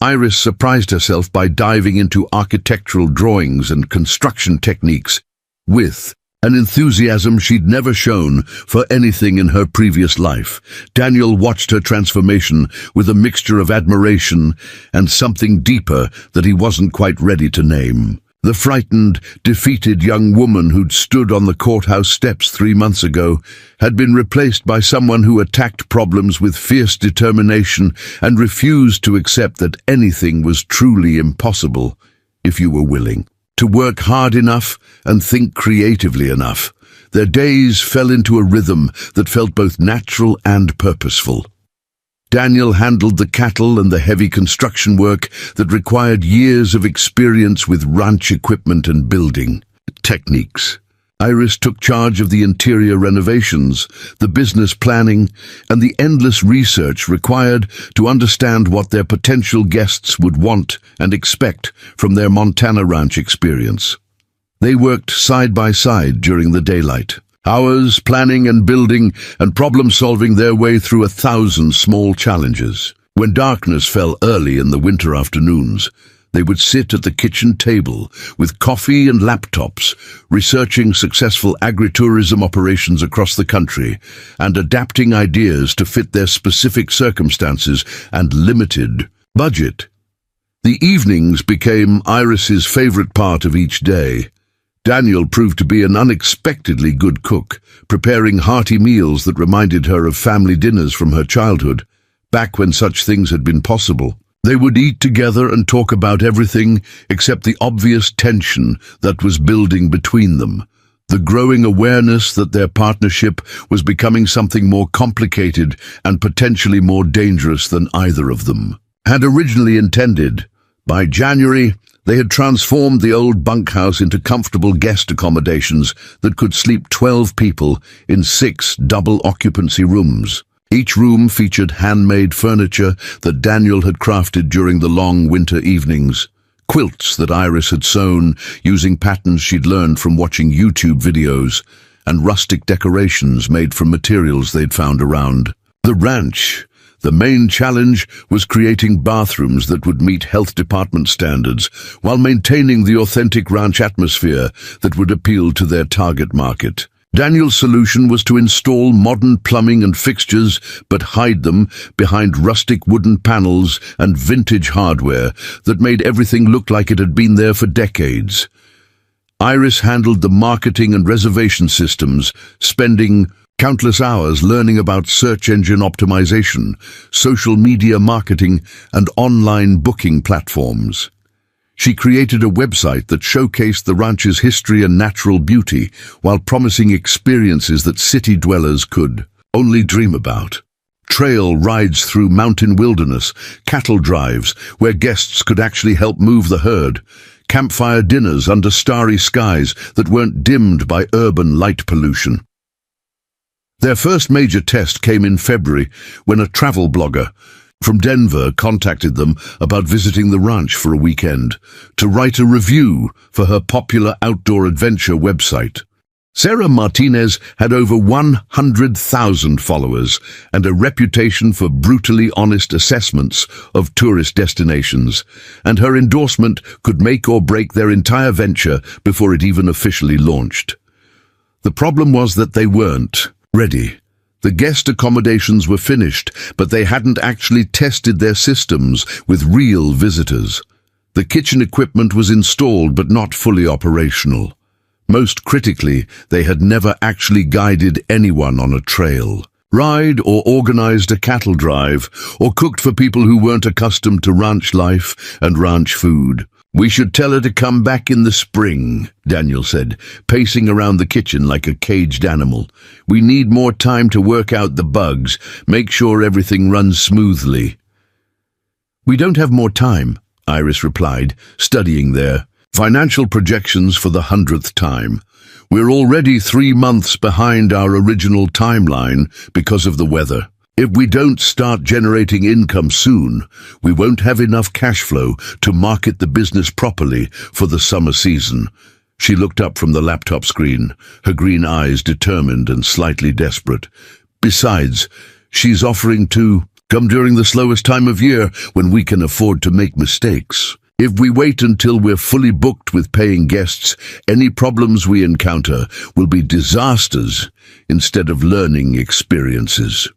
Iris surprised herself by diving into architectural drawings and construction techniques with an enthusiasm she'd never shown for anything in her previous life. Daniel watched her transformation with a mixture of admiration and something deeper that he wasn't quite ready to name. The frightened, defeated young woman who'd stood on the courthouse steps 3 months ago had been replaced by someone who attacked problems with fierce determination and refused to accept that anything was truly impossible if you were willing to work hard enough and think creatively enough. Their days fell into a rhythm that felt both natural and purposeful. Daniel handled the cattle and the heavy construction work that required years of experience with ranch equipment and building techniques. Iris took charge of the interior renovations, the business planning, and the endless research required to understand what their potential guests would want and expect from their Montana ranch experience. They worked side by side during the daylight, hours planning and building and problem-solving their way through 1,000 small challenges. When darkness fell early in the winter afternoons, they would sit at the kitchen table with coffee and laptops, researching successful agritourism operations across the country and adapting ideas to fit their specific circumstances and limited budget. The evenings became Iris's favorite part of each day. Daniel proved to be an unexpectedly good cook, preparing hearty meals that reminded her of family dinners from her childhood, back when such things had been possible. They would eat together and talk about everything except the obvious tension that was building between them, the growing awareness that their partnership was becoming something more complicated and potentially more dangerous than either of them had originally intended. By January, they had transformed the old bunkhouse into comfortable guest accommodations that could sleep 12 people in 6 double-occupancy rooms. Each room featured handmade furniture that Daniel had crafted during the long winter evenings, quilts that Iris had sewn using patterns she'd learned from watching YouTube videos, and rustic decorations made from materials they'd found around the ranch. The main challenge was creating bathrooms that would meet health department standards while maintaining the authentic ranch atmosphere that would appeal to their target market. Daniel's solution was to install modern plumbing and fixtures but hide them behind rustic wooden panels and vintage hardware that made everything look like it had been there for decades. Iris handled the marketing and reservation systems, spending countless hours learning about search engine optimization, social media marketing, and online booking platforms. She created a website that showcased the ranch's history and natural beauty while promising experiences that city dwellers could only dream about. Trail rides through mountain wilderness, cattle drives where guests could actually help move the herd, campfire dinners under starry skies that weren't dimmed by urban light pollution. Their first major test came in February when a travel blogger from Denver contacted them about visiting the ranch for a weekend to write a review for her popular outdoor adventure website. Sarah Martinez had over 100,000 followers and a reputation for brutally honest assessments of tourist destinations, and her endorsement could make or break their entire venture before it even officially launched. The problem was that they weren't ready. The guest accommodations were finished, but they hadn't actually tested their systems with real visitors. The kitchen equipment was installed but not fully operational. Most critically, they had never actually guided anyone on a trail, ride or organized a cattle drive, or cooked for people who weren't accustomed to ranch life and ranch food. "We should tell her to come back in the spring," Daniel said, pacing around the kitchen like a caged animal. "We need more time to work out the bugs, make sure everything runs smoothly." "We don't have more time," Iris replied, studying their financial projections for the 100th time. "We're already 3 months behind our original timeline because of the weather. If we don't start generating income soon, we won't have enough cash flow to market the business properly for the summer season." She looked up from the laptop screen, her green eyes determined and slightly desperate. "Besides, she's offering to come during the slowest time of year when we can afford to make mistakes. If we wait until we're fully booked with paying guests, any problems we encounter will be disasters instead of learning experiences."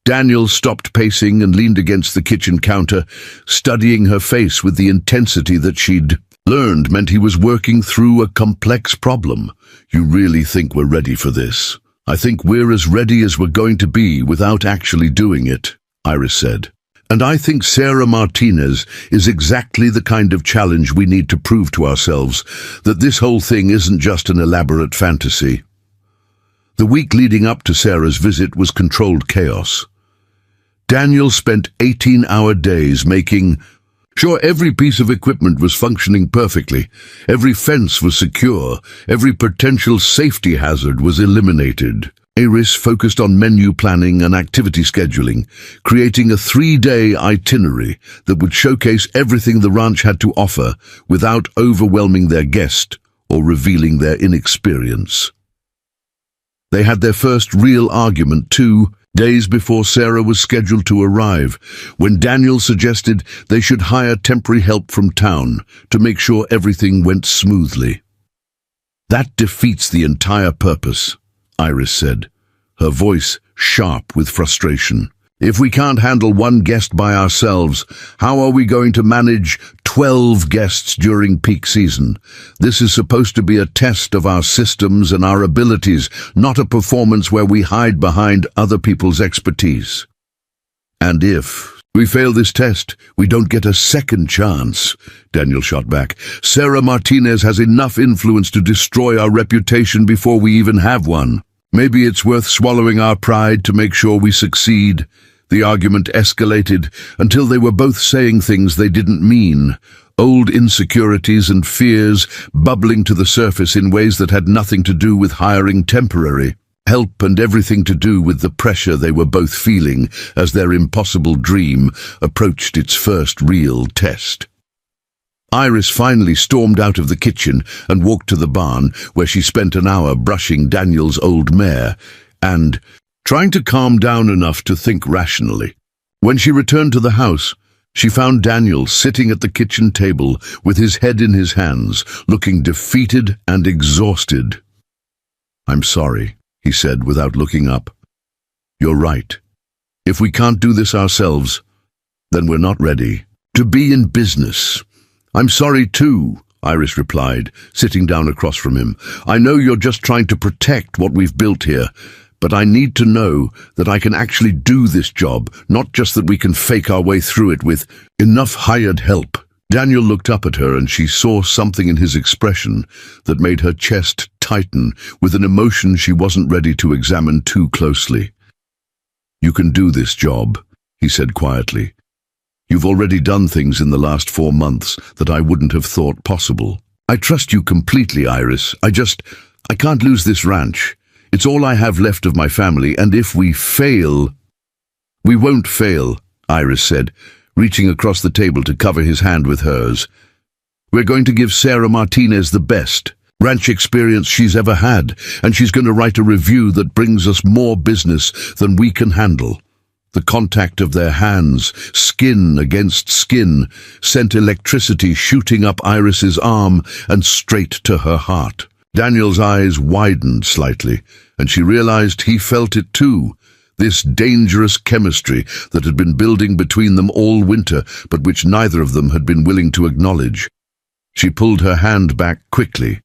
Daniel stopped pacing and leaned against the kitchen counter, studying her face with the intensity that she'd learned meant he was working through a complex problem. "You really think we're ready for this?" "I think we're as ready as we're going to be without actually doing it," Iris said. "And I think Sarah Martinez is exactly the kind of challenge we need to prove to ourselves that this whole thing isn't just an elaborate fantasy." The week leading up to Sarah's visit was controlled chaos. Daniel spent 18-hour days making sure every piece of equipment was functioning perfectly, every fence was secure, every potential safety hazard was eliminated. Iris focused on menu planning and activity scheduling, creating a 3-day itinerary that would showcase everything the ranch had to offer without overwhelming their guest or revealing their inexperience. They had their first real argument 2 days before Sarah was scheduled to arrive, when Daniel suggested they should hire temporary help from town to make sure everything went smoothly. "That defeats the entire purpose," Iris said, her voice sharp with frustration. "If we can't handle 1 guest by ourselves, how are we going to manage 12 guests during peak season? This is supposed to be a test of our systems and our abilities, not a performance where we hide behind other people's expertise." "And if we fail this test, we don't get a second chance," Daniel shot back. "Sarah Martinez has enough influence to destroy our reputation before we even have one. Maybe it's worth swallowing our pride to make sure we succeed." The argument escalated until they were both saying things they didn't mean, old insecurities and fears bubbling to the surface in ways that had nothing to do with hiring temporary help and everything to do with the pressure they were both feeling as their impossible dream approached its first real test. Iris finally stormed out of the kitchen and walked to the barn, where she spent an hour brushing Daniel's old mare and trying to calm down enough to think rationally. When she returned to the house, she found Daniel sitting at the kitchen table with his head in his hands, looking defeated and exhausted. "I'm sorry," he said without looking up. "You're right. If we can't do this ourselves, then we're not ready to be in business." "I'm sorry too," Iris replied, sitting down across from him. "I know you're just trying to protect what we've built here, but I need to know that I can actually do this job, not just that we can fake our way through it with enough hired help." Daniel looked up at her and she saw something in his expression that made her chest tighten with an emotion she wasn't ready to examine too closely. "You can do this job," he said quietly. "You've already done things in the last 4 months that I wouldn't have thought possible. I trust you completely, Iris. I can't lose this ranch. It's all I have left of my family, and if we fail—" "We won't fail," Iris said, reaching across the table to cover his hand with hers. "We're going to give Sarah Martinez the best ranch experience she's ever had, and she's going to write a review that brings us more business than we can handle." The contact of their hands, skin against skin, sent electricity shooting up Iris's arm and straight to her heart. Daniel's eyes widened slightly, and she realized he felt it too. This dangerous chemistry that had been building between them all winter, but which neither of them had been willing to acknowledge. She pulled her hand back quickly.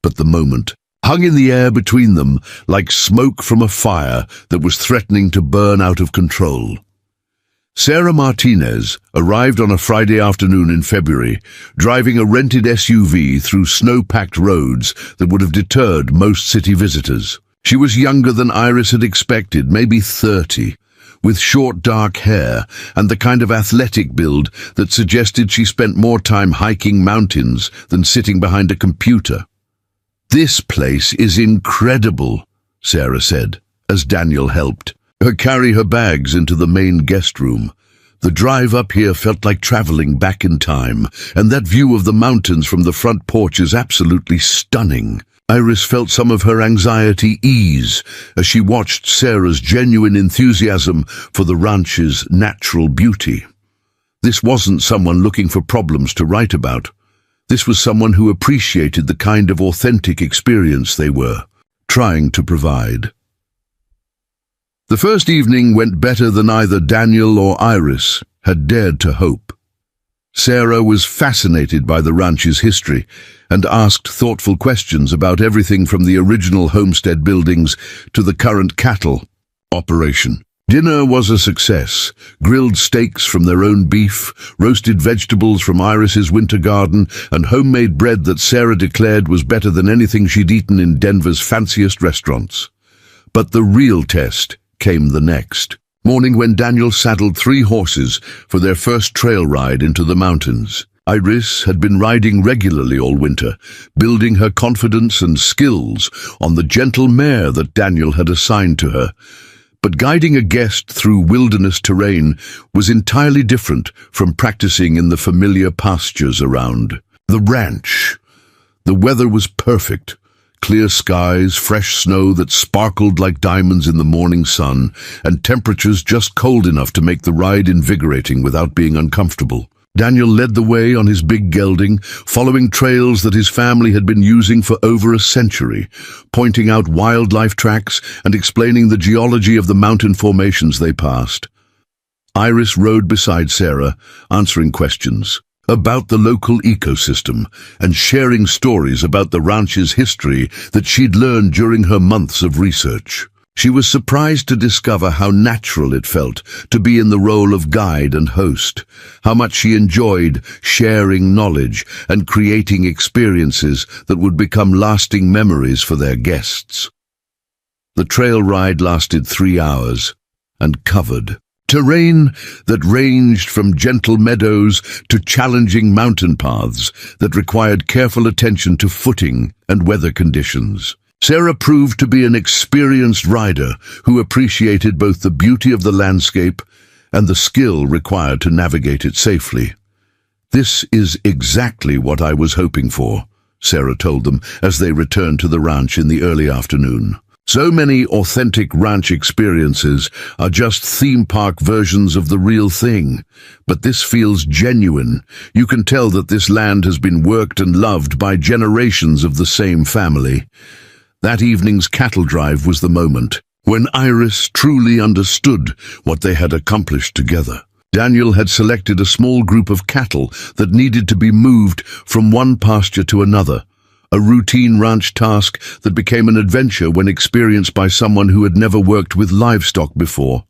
But the moment hung in the air between them like smoke from a fire that was threatening to burn out of control. Sarah Martinez arrived on a Friday afternoon in February, driving a rented SUV through snow-packed roads that would have deterred most city visitors. She was younger than Iris had expected, maybe 30, with short dark hair and the kind of athletic build that suggested she spent more time hiking mountains than sitting behind a computer. "This place is incredible," Sarah said, as Daniel helped her carry her bags into the main guest room. The drive up here felt like traveling back in time, and that view of the mountains from the front porch is absolutely stunning. Iris felt some of her anxiety ease as she watched Sarah's genuine enthusiasm for the ranch's natural beauty. This wasn't someone looking for problems to write about. This was someone who appreciated the kind of authentic experience they were trying to provide. The first evening went better than either Daniel or Iris had dared to hope. Sarah was fascinated by the ranch's history and asked thoughtful questions about everything from the original homestead buildings to the current cattle operation. Dinner was a success. Grilled steaks from their own beef, roasted vegetables from Iris's winter garden, and homemade bread that Sarah declared was better than anything she'd eaten in Denver's fanciest restaurants. But the real test came the next morning when Daniel saddled 3 horses for their first trail ride into the mountains. Iris had been riding regularly all winter, building her confidence and skills on the gentle mare that Daniel had assigned to her. But guiding a guest through wilderness terrain was entirely different from practicing in the familiar pastures around the ranch. The weather was perfect. Clear skies, fresh snow that sparkled like diamonds in the morning sun, and temperatures just cold enough to make the ride invigorating without being uncomfortable. Daniel led the way on his big gelding, following trails that his family had been using for over a century, pointing out wildlife tracks and explaining the geology of the mountain formations they passed. Iris rode beside Sarah, answering questions about the local ecosystem and sharing stories about the ranch's history that she'd learned during her months of research. She was surprised to discover how natural it felt to be in the role of guide and host, how much she enjoyed sharing knowledge and creating experiences that would become lasting memories for their guests. The trail ride lasted 3 hours and covered terrain that ranged from gentle meadows to challenging mountain paths that required careful attention to footing and weather conditions. Sarah proved to be an experienced rider who appreciated both the beauty of the landscape and the skill required to navigate it safely. "This is exactly what I was hoping for," Sarah told them as they returned to the ranch in the early afternoon. "So many authentic ranch experiences are just theme park versions of the real thing, but this feels genuine. You can tell that this land has been worked and loved by generations of the same family." That evening's cattle drive was the moment when Iris truly understood what they had accomplished together. Daniel had selected a small group of cattle that needed to be moved from one pasture to another, a routine ranch task that became an adventure when experienced by someone who had never worked with livestock before.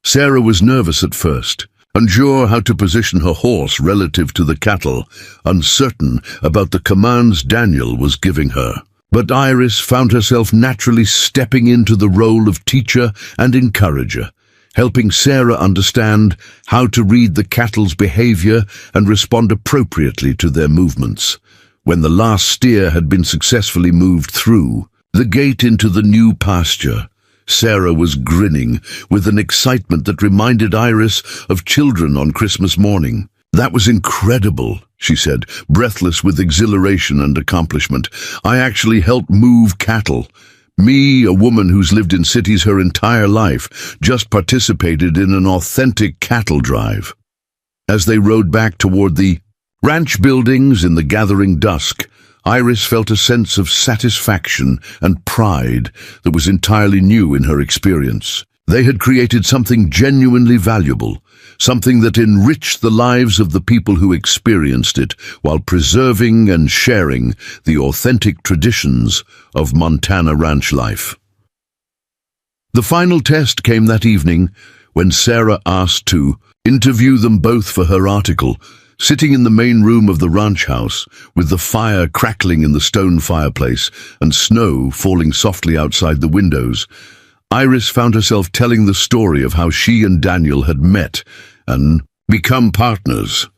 Sarah was nervous at first, unsure how to position her horse relative to the cattle, uncertain about the commands Daniel was giving her. But Iris found herself naturally stepping into the role of teacher and encourager, helping Sarah understand how to read the cattle's behavior and respond appropriately to their movements. When the last steer had been successfully moved through the gate into the new pasture, Sarah was grinning with an excitement that reminded Iris of children on Christmas morning. "That was incredible," she said, breathless with exhilaration and accomplishment. "I actually helped move cattle. Me, a woman who's lived in cities her entire life, just participated in an authentic cattle drive." As they rode back toward the ranch buildings in the gathering dusk, Iris felt a sense of satisfaction and pride that was entirely new in her experience. They had created something genuinely valuable, something that enriched the lives of the people who experienced it, while preserving and sharing the authentic traditions of Montana ranch life. The final test came that evening when Sarah asked to interview them both for her article. Sitting in the main room of the ranch house, with the fire crackling in the stone fireplace and snow falling softly outside the windows, Iris found herself telling the story of how she and Daniel had met and become partners.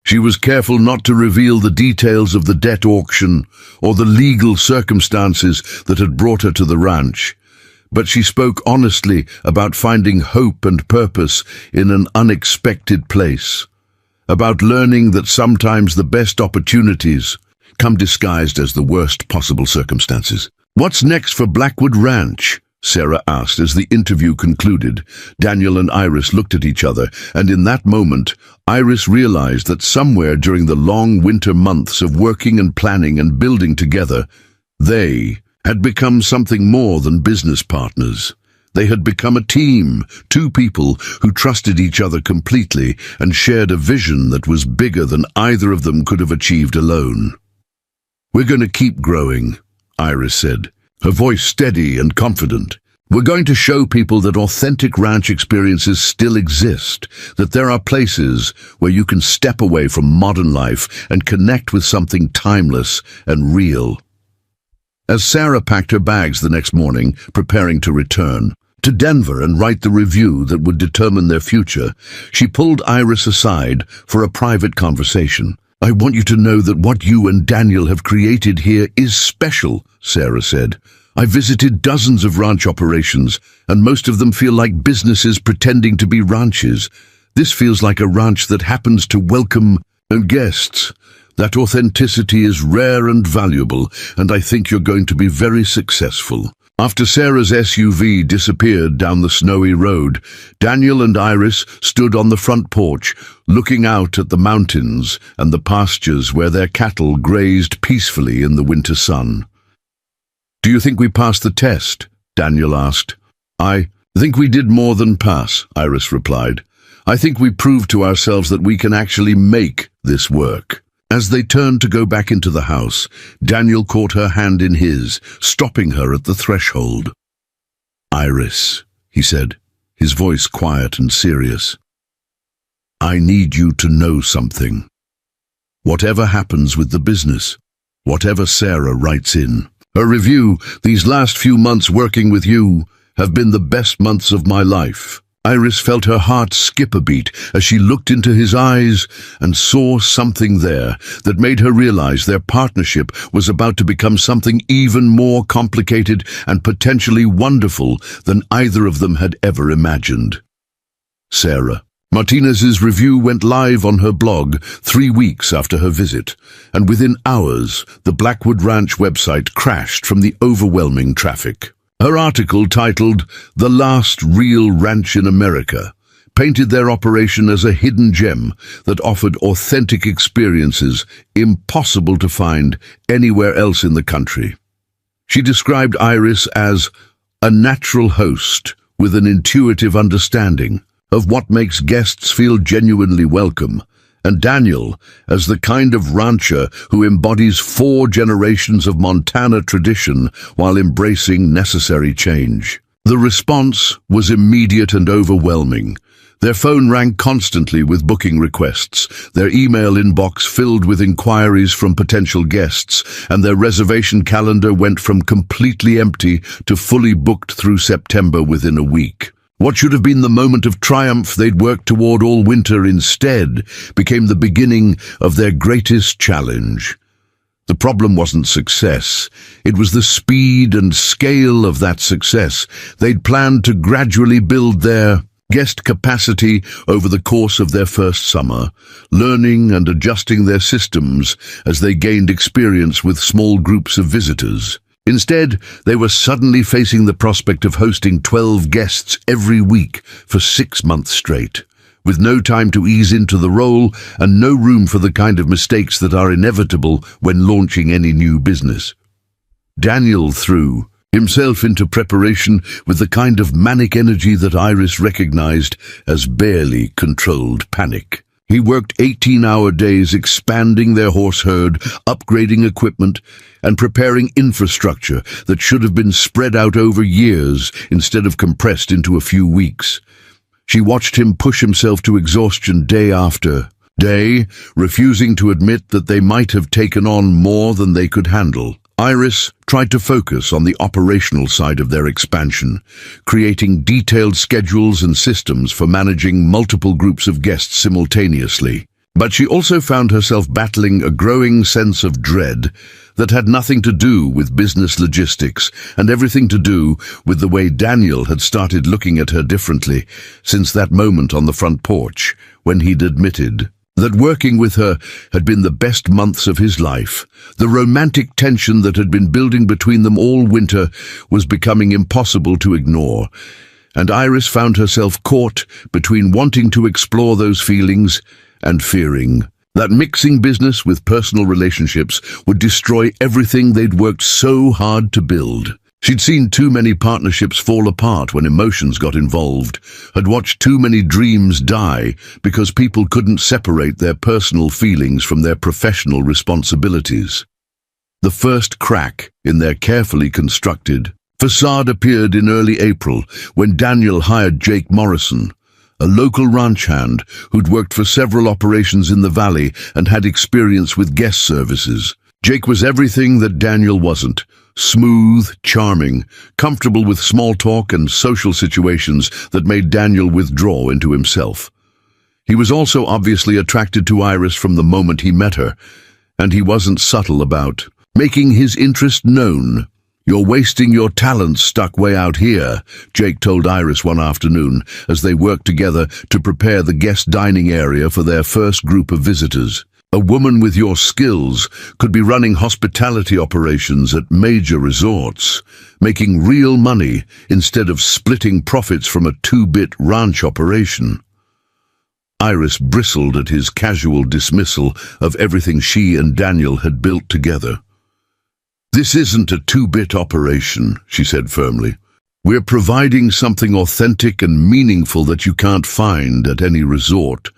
She was careful not to reveal the details of the debt auction or the legal circumstances that had brought her to the ranch, but she spoke honestly about finding hope and purpose in an unexpected place, about learning that sometimes the best opportunities come disguised as the worst possible circumstances. "What's next for Blackwood Ranch?" Sarah asked as the interview concluded. Daniel and Iris looked at each other, and in that moment, Iris realized that somewhere during the long winter months of working and planning and building together, they had become something more than business partners. They had become a team, two people who trusted each other completely and shared a vision that was bigger than either of them could have achieved alone. "We're going to keep growing," Iris said, her voice steady and confident. "We're going to show people that authentic ranch experiences still exist, that there are places where you can step away from modern life and connect with something timeless and real." As Sarah packed her bags the next morning, preparing to return to Denver and write the review that would determine their future, she pulled Iris aside for a private conversation. "I want you to know that what you and Daniel have created here is special," Sarah said. "I visited dozens of ranch operations, and most of them feel like businesses pretending to be ranches. This feels like a ranch that happens to welcome guests. That authenticity is rare and valuable, and I think you're going to be very successful." After Sarah's SUV disappeared down the snowy road, Daniel and Iris stood on the front porch, looking out at the mountains and the pastures where their cattle grazed peacefully in the winter sun. "Do you think we passed the test?" Daniel asked. "I think we did more than pass," Iris replied. "I think we proved to ourselves that we can actually make this work." As they turned to go back into the house, Daniel caught her hand in his, stopping her at the threshold. "Iris," he said, his voice quiet and serious, "I need you to know something. Whatever happens with the business, whatever Sarah writes in her review, these last few months working with you have been the best months of my life." Iris felt her heart skip a beat as she looked into his eyes and saw something there that made her realize their partnership was about to become something even more complicated and potentially wonderful than either of them had ever imagined. Sarah Martinez's review went live on her blog 3 weeks after her visit, and within hours, the Blackwood Ranch website crashed from the overwhelming traffic. Her article, titled "The Last Real Ranch in America," painted their operation as a hidden gem that offered authentic experiences impossible to find anywhere else in the country. She described Iris as a natural host with an intuitive understanding of what makes guests feel genuinely welcome, and Daniel as the kind of rancher who embodies 4 generations of Montana tradition while embracing necessary change. The response was immediate and overwhelming. Their phone rang constantly with booking requests, their email inbox filled with inquiries from potential guests, and their reservation calendar went from completely empty to fully booked through September within a week. What should have been the moment of triumph they'd worked toward all winter instead became the beginning of their greatest challenge. The problem wasn't success. It was the speed and scale of that success. They'd planned to gradually build their guest capacity over the course of their first summer, learning and adjusting their systems as they gained experience with small groups of visitors. Instead, they were suddenly facing the prospect of hosting 12 guests every week for 6 months straight. with no time to ease into the role and no room for the kind of mistakes that are inevitable when launching any new business. Daniel threw himself into preparation with the kind of manic energy that Iris recognized as barely controlled panic. He worked 18-hour days expanding their horse herd, upgrading equipment, and preparing infrastructure that should have been spread out over years instead of compressed into a few weeks. She watched him push himself to exhaustion day after day, refusing to admit that they might have taken on more than they could handle. Iris tried to focus on the operational side of their expansion, creating detailed schedules and systems for managing multiple groups of guests simultaneously. But she also found herself battling a growing sense of dread that had nothing to do with business logistics and everything to do with the way Daniel had started looking at her differently since that moment on the front porch when he'd admitted that working with her had been the best months of his life. The romantic tension that had been building between them all winter was becoming impossible to ignore, and Iris found herself caught between wanting to explore those feelings and fearing that mixing business with personal relationships would destroy everything they'd worked so hard to build. She'd seen too many partnerships fall apart when emotions got involved, had watched too many dreams die because people couldn't separate their personal feelings from their professional responsibilities. The first crack in their carefully constructed facade appeared in early April when Daniel hired Jake Morrison, a local ranch hand who'd worked for several operations in the valley and had experience with guest services. Jake was everything that Daniel wasn't: smooth, charming, comfortable with small talk and social situations that made Daniel withdraw into himself. He was also obviously attracted to Iris from the moment he met her, and he wasn't subtle about making his interest known. "You're wasting your talents stuck way out here," Jake told Iris one afternoon as they worked together to prepare the guest dining area for their first group of visitors. "A woman with your skills could be running hospitality operations at major resorts, making real money instead of splitting profits from a two-bit ranch operation." Iris bristled at his casual dismissal of everything she and Daniel had built together. "This isn't a two-bit operation," she said firmly. "We're providing something authentic and meaningful that you can't find at any resort."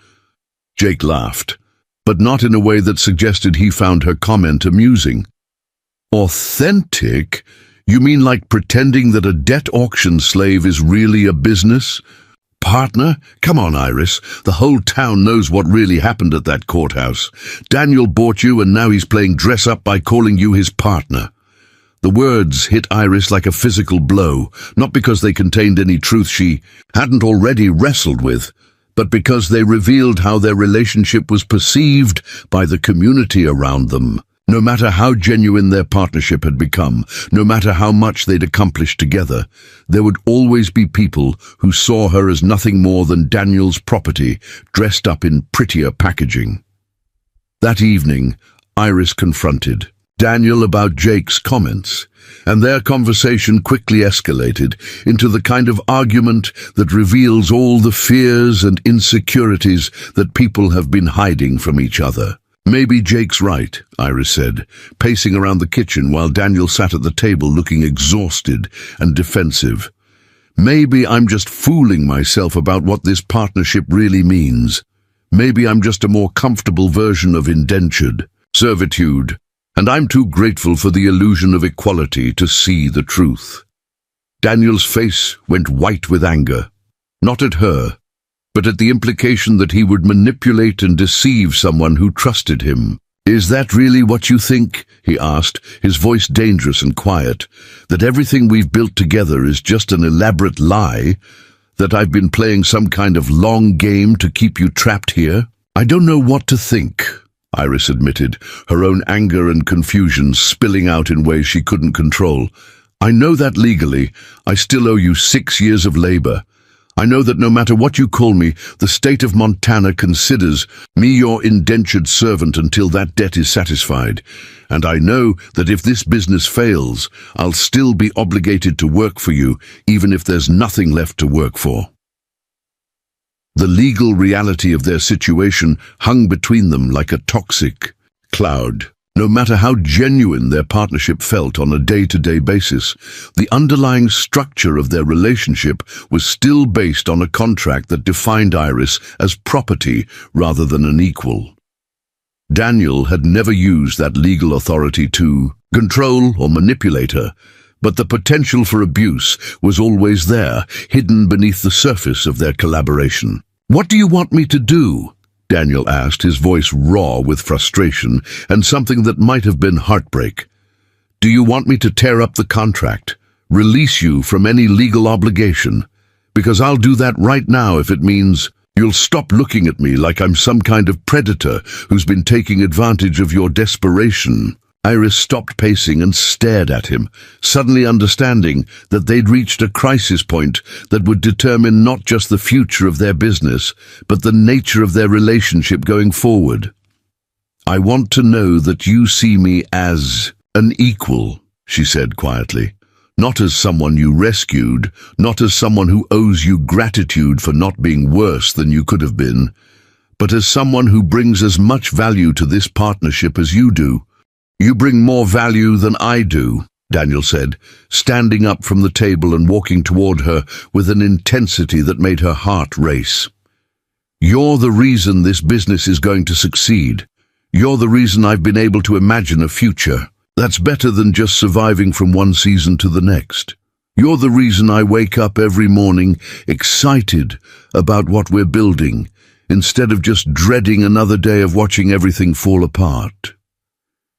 Jake laughed, but not in a way that suggested he found her comment amusing. "Authentic? You mean like pretending that a debt auction slave is really a business partner? Come on, Iris. The whole town knows what really happened at that courthouse. Daniel bought you and now he's playing dress-up by calling you his partner." The words hit Iris like a physical blow, not because they contained any truth she hadn't already wrestled with, but because they revealed how their relationship was perceived by the community around them. No matter how genuine their partnership had become, no matter how much they'd accomplished together, there would always be people who saw her as nothing more than Daniel's property, dressed up in prettier packaging. That evening, Iris confronted Daniel about Jake's comments, and their conversation quickly escalated into the kind of argument that reveals all the fears and insecurities that people have been hiding from each other. "Maybe Jake's right," Iris said, pacing around the kitchen while Daniel sat at the table looking exhausted and defensive. "Maybe I'm just fooling myself about what this partnership really means. Maybe I'm just a more comfortable version of indentured servitude, and I'm too grateful for the illusion of equality to see the truth." Daniel's face went white with anger, not at her, but at the implication that he would manipulate and deceive someone who trusted him. "Is that really what you think?" he asked, his voice dangerous and quiet. "That everything we've built together is just an elaborate lie? That I've been playing some kind of long game to keep you trapped here?" "I don't know what to think," Iris admitted, her own anger and confusion spilling out in ways she couldn't control. "I know that legally, I still owe you 6 years of labor. I know that no matter what you call me, the state of Montana considers me your indentured servant until that debt is satisfied. And I know that if this business fails, I'll still be obligated to work for you, even if there's nothing left to work for." The legal reality of their situation hung between them like a toxic cloud. No matter how genuine their partnership felt on a day-to-day basis, the underlying structure of their relationship was still based on a contract that defined Iris as property rather than an equal. Daniel had never used that legal authority to control or manipulate her, but the potential for abuse was always there, hidden beneath the surface of their collaboration. "What do you want me to do?" Daniel asked, his voice raw with frustration and something that might have been heartbreak. "Do you want me to tear up the contract, release you from any legal obligation? Because I'll do that right now if it means you'll stop looking at me like I'm some kind of predator who's been taking advantage of your desperation." Iris stopped pacing and stared at him, suddenly understanding that they'd reached a crisis point that would determine not just the future of their business, but the nature of their relationship going forward. "I want to know that you see me as an equal," she said quietly. "Not as someone you rescued, not as someone who owes you gratitude for not being worse than you could have been, but as someone who brings as much value to this partnership as you do." "You bring more value than I do," Daniel said, standing up from the table and walking toward her with an intensity that made her heart race. "You're the reason this business is going to succeed. You're the reason I've been able to imagine a future that's better than just surviving from one season to the next. You're the reason I wake up every morning excited about what we're building, instead of just dreading another day of watching everything fall apart."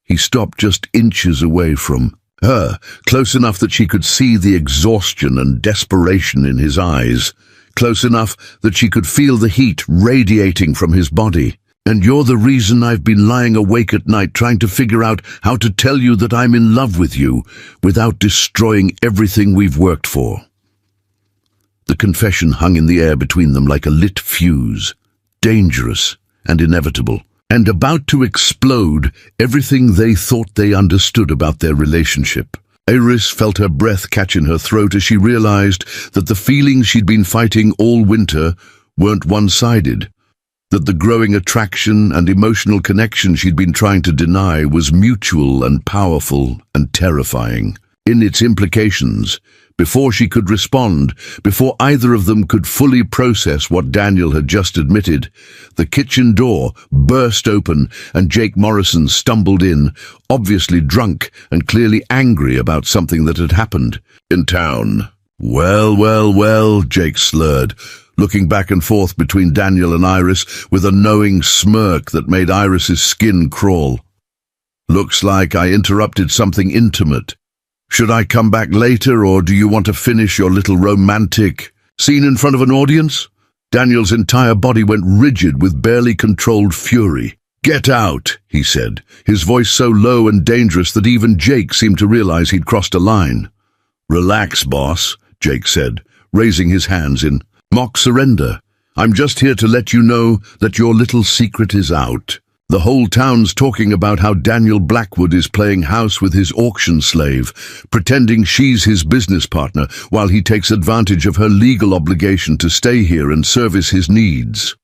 He stopped just inches away from her, close enough that she could see the exhaustion and desperation in his eyes, close enough that she could feel the heat radiating from his body. "And you're the reason I've been lying awake at night trying to figure out how to tell you that I'm in love with you without destroying everything we've worked for." The confession hung in the air between them like a lit fuse, dangerous and inevitable, and about to explode everything they thought they understood about their relationship. Iris felt her breath catch in her throat as she realized that the feelings she'd been fighting all winter weren't one-sided, that the growing attraction and emotional connection she'd been trying to deny was mutual and powerful and terrifying in its implications. Before she could respond, before either of them could fully process what Daniel had just admitted, the kitchen door burst open and Jake Morrison stumbled in, obviously drunk and clearly angry about something that had happened in town. Well, Jake slurred, looking back and forth between Daniel and Iris with a knowing smirk that made Iris's skin crawl. "Looks like I interrupted something intimate. Should I come back later, or do you want to finish your little romantic scene in front of an audience?" Daniel's entire body went rigid with barely controlled fury. "Get out," he said, his voice so low and dangerous that even Jake seemed to realize he'd crossed a line. "Relax, boss," Jake said, raising his hands in mock surrender. "I'm just here to let you know that your little secret is out. The whole town's talking about how Daniel Blackwood is playing house with his auction slave, pretending she's his business partner while he takes advantage of her legal obligation to stay here and service his needs."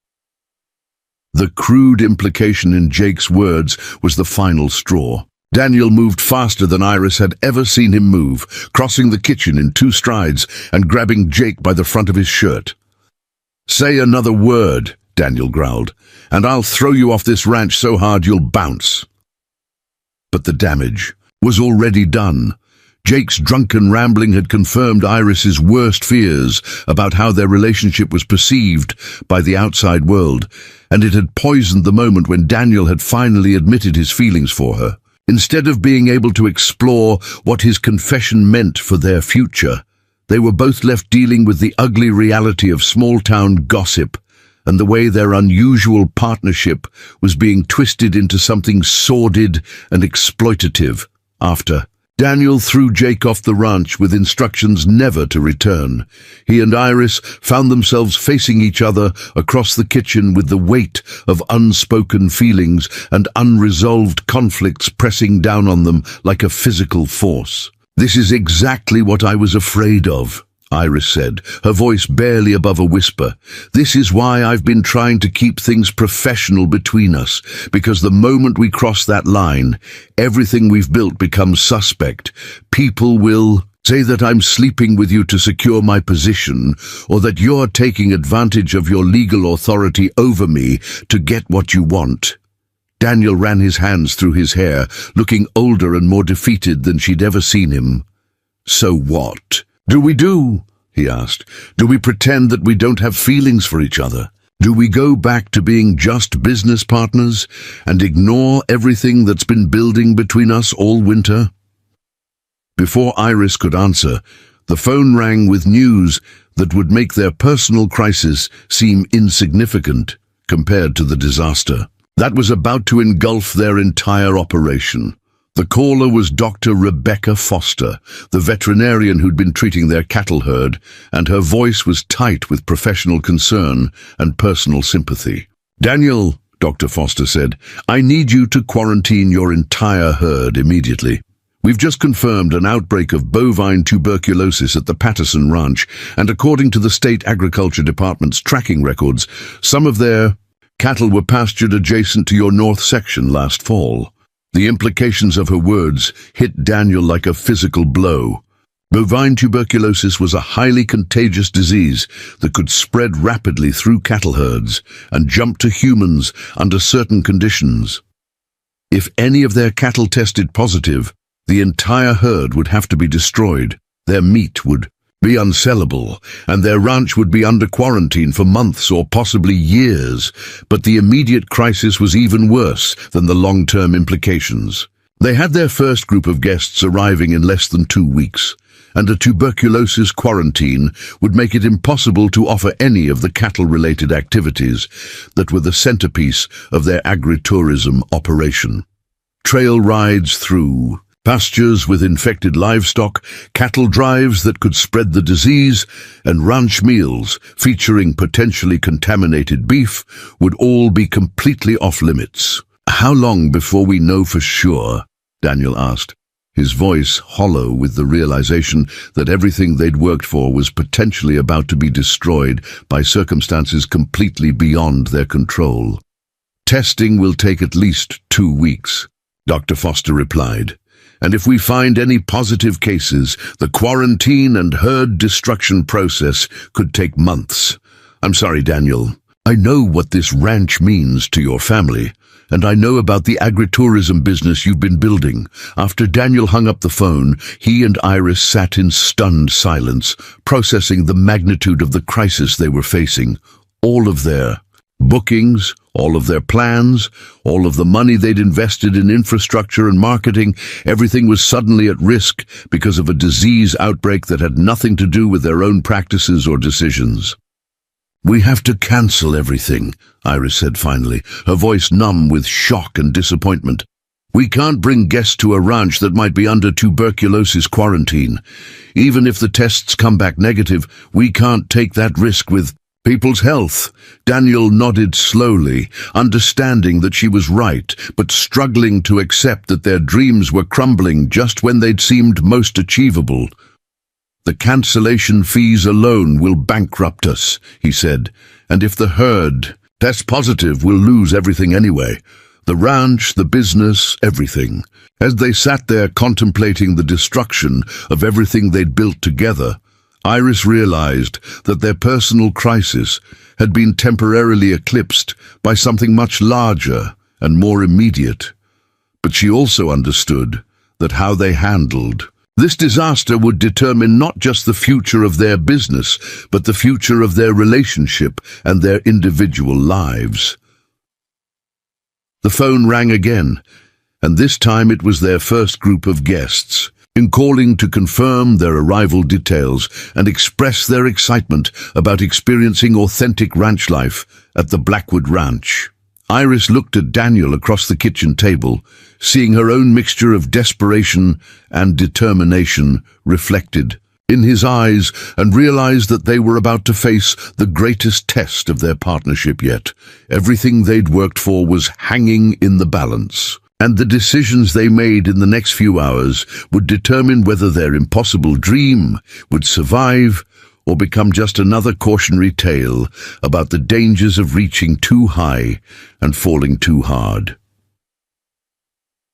The crude implication in Jake's words was the final straw. Daniel moved faster than Iris had ever seen him move, crossing the kitchen in 2 strides and grabbing Jake by the front of his shirt. "Say another word," Daniel growled, "and I'll throw you off this ranch so hard you'll bounce." But the damage was already done. Jake's drunken rambling had confirmed Iris's worst fears about how their relationship was perceived by the outside world, and it had poisoned the moment when Daniel had finally admitted his feelings for her. Instead of being able to explore what his confession meant for their future, they were both left dealing with the ugly reality of small-town gossip and the way their unusual partnership was being twisted into something sordid and exploitative. After Daniel threw Jake off the ranch with instructions never to return, he and Iris found themselves facing each other across the kitchen with the weight of unspoken feelings and unresolved conflicts pressing down on them like a physical force. "This is exactly what I was afraid of," Iris said, her voice barely above a whisper. "This is why I've been trying to keep things professional between us, because the moment we cross that line, everything we've built becomes suspect. People will say that I'm sleeping with you to secure my position, or that you're taking advantage of your legal authority over me to get what you want." Daniel ran his hands through his hair, looking older and more defeated than she'd ever seen him. "So what do we do?" he asked. "Do we pretend that we don't have feelings for each other? Do we go back to being just business partners and ignore everything that's been building between us all winter?" Before Iris could answer, the phone rang with news that would make their personal crisis seem insignificant compared to the disaster that was about to engulf their entire operation. The caller was Dr. Rebecca Foster, the veterinarian who'd been treating their cattle herd, and her voice was tight with professional concern and personal sympathy. "Daniel," Dr. Foster said, "I need you to quarantine your entire herd immediately. We've just confirmed an outbreak of bovine tuberculosis at the Patterson Ranch, and according to the State Agriculture Department's tracking records, some of their cattle were pastured adjacent to your north section last fall." The implications of her words hit Daniel like a physical blow. Bovine tuberculosis was a highly contagious disease that could spread rapidly through cattle herds and jump to humans under certain conditions. If any of their cattle tested positive, the entire herd would have to be destroyed, their meat would be unsellable, and their ranch would be under quarantine for months or possibly years. But the immediate crisis was even worse than the long-term implications. They had their first group of guests arriving in less than 2 weeks, and a tuberculosis quarantine would make it impossible to offer any of the cattle-related activities that were the centerpiece of their agritourism operation. Trail rides through pastures with infected livestock, cattle drives that could spread the disease, and ranch meals featuring potentially contaminated beef would all be completely off-limits. "How long before we know for sure?" Daniel asked, his voice hollow with the realization that everything they'd worked for was potentially about to be destroyed by circumstances completely beyond their control. "Testing will take at least 2 weeks," Dr. Foster replied. "And if we find any positive cases, the quarantine and herd destruction process could take months." "I'm sorry, Daniel. I know what this ranch means to your family, and I know about the agritourism business you've been building." After Daniel hung up the phone, he and Iris sat in stunned silence, processing the magnitude of the crisis they were facing. All of their bookings, all of their plans, all of the money they'd invested in infrastructure and marketing, everything was suddenly at risk because of a disease outbreak that had nothing to do with their own practices or decisions. "We have to cancel everything," Iris said finally, her voice numb with shock and disappointment. "We can't bring guests to a ranch that might be under tuberculosis quarantine. Even if the tests come back negative, we can't take that risk with people's health." Daniel nodded slowly, understanding that she was right, but struggling to accept that their dreams were crumbling just when they'd seemed most achievable. "The cancellation fees alone will bankrupt us," he said, "and if the herd tests positive, we'll lose everything anyway. The ranch, the business, everything." As they sat there contemplating the destruction of everything they'd built together, Iris realized that their personal crisis had been temporarily eclipsed by something much larger and more immediate. But she also understood that how they handled this disaster would determine not just the future of their business, but the future of their relationship and their individual lives. The phone rang again, and this time it was their first group of guests. In calling to confirm their arrival details and express their excitement about experiencing authentic ranch life at the Blackwood Ranch. Iris looked at Daniel across the kitchen table, seeing her own mixture of desperation and determination reflected in his eyes, and realized that they were about to face the greatest test of their partnership yet. Everything they'd worked for was hanging in the balance, and the decisions they made in the next few hours would determine whether their impossible dream would survive or become just another cautionary tale about the dangers of reaching too high and falling too hard.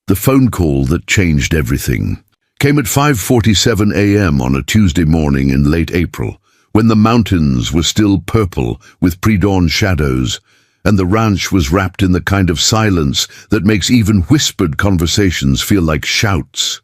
The phone call that changed everything came at 5:47 a.m. on a Tuesday morning in late April, when the mountains were still purple with pre-dawn shadows, and the ranch was wrapped in the kind of silence that makes even whispered conversations feel like shouts.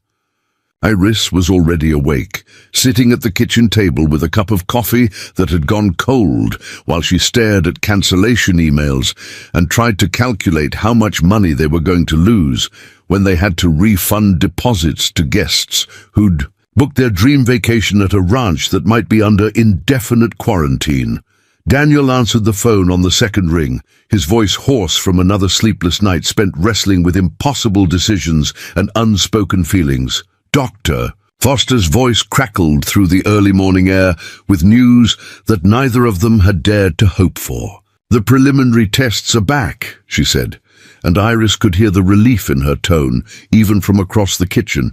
Iris was already awake, sitting at the kitchen table with a cup of coffee that had gone cold while she stared at cancellation emails and tried to calculate how much money they were going to lose when they had to refund deposits to guests who'd booked their dream vacation at a ranch that might be under indefinite quarantine. Daniel answered the phone on the second ring, his voice hoarse from another sleepless night spent wrestling with impossible decisions and unspoken feelings. "Doctor." Foster's voice crackled through the early morning air with news that neither of them had dared to hope for. "The preliminary tests are back," she said, and Iris could hear the relief in her tone, even from across the kitchen.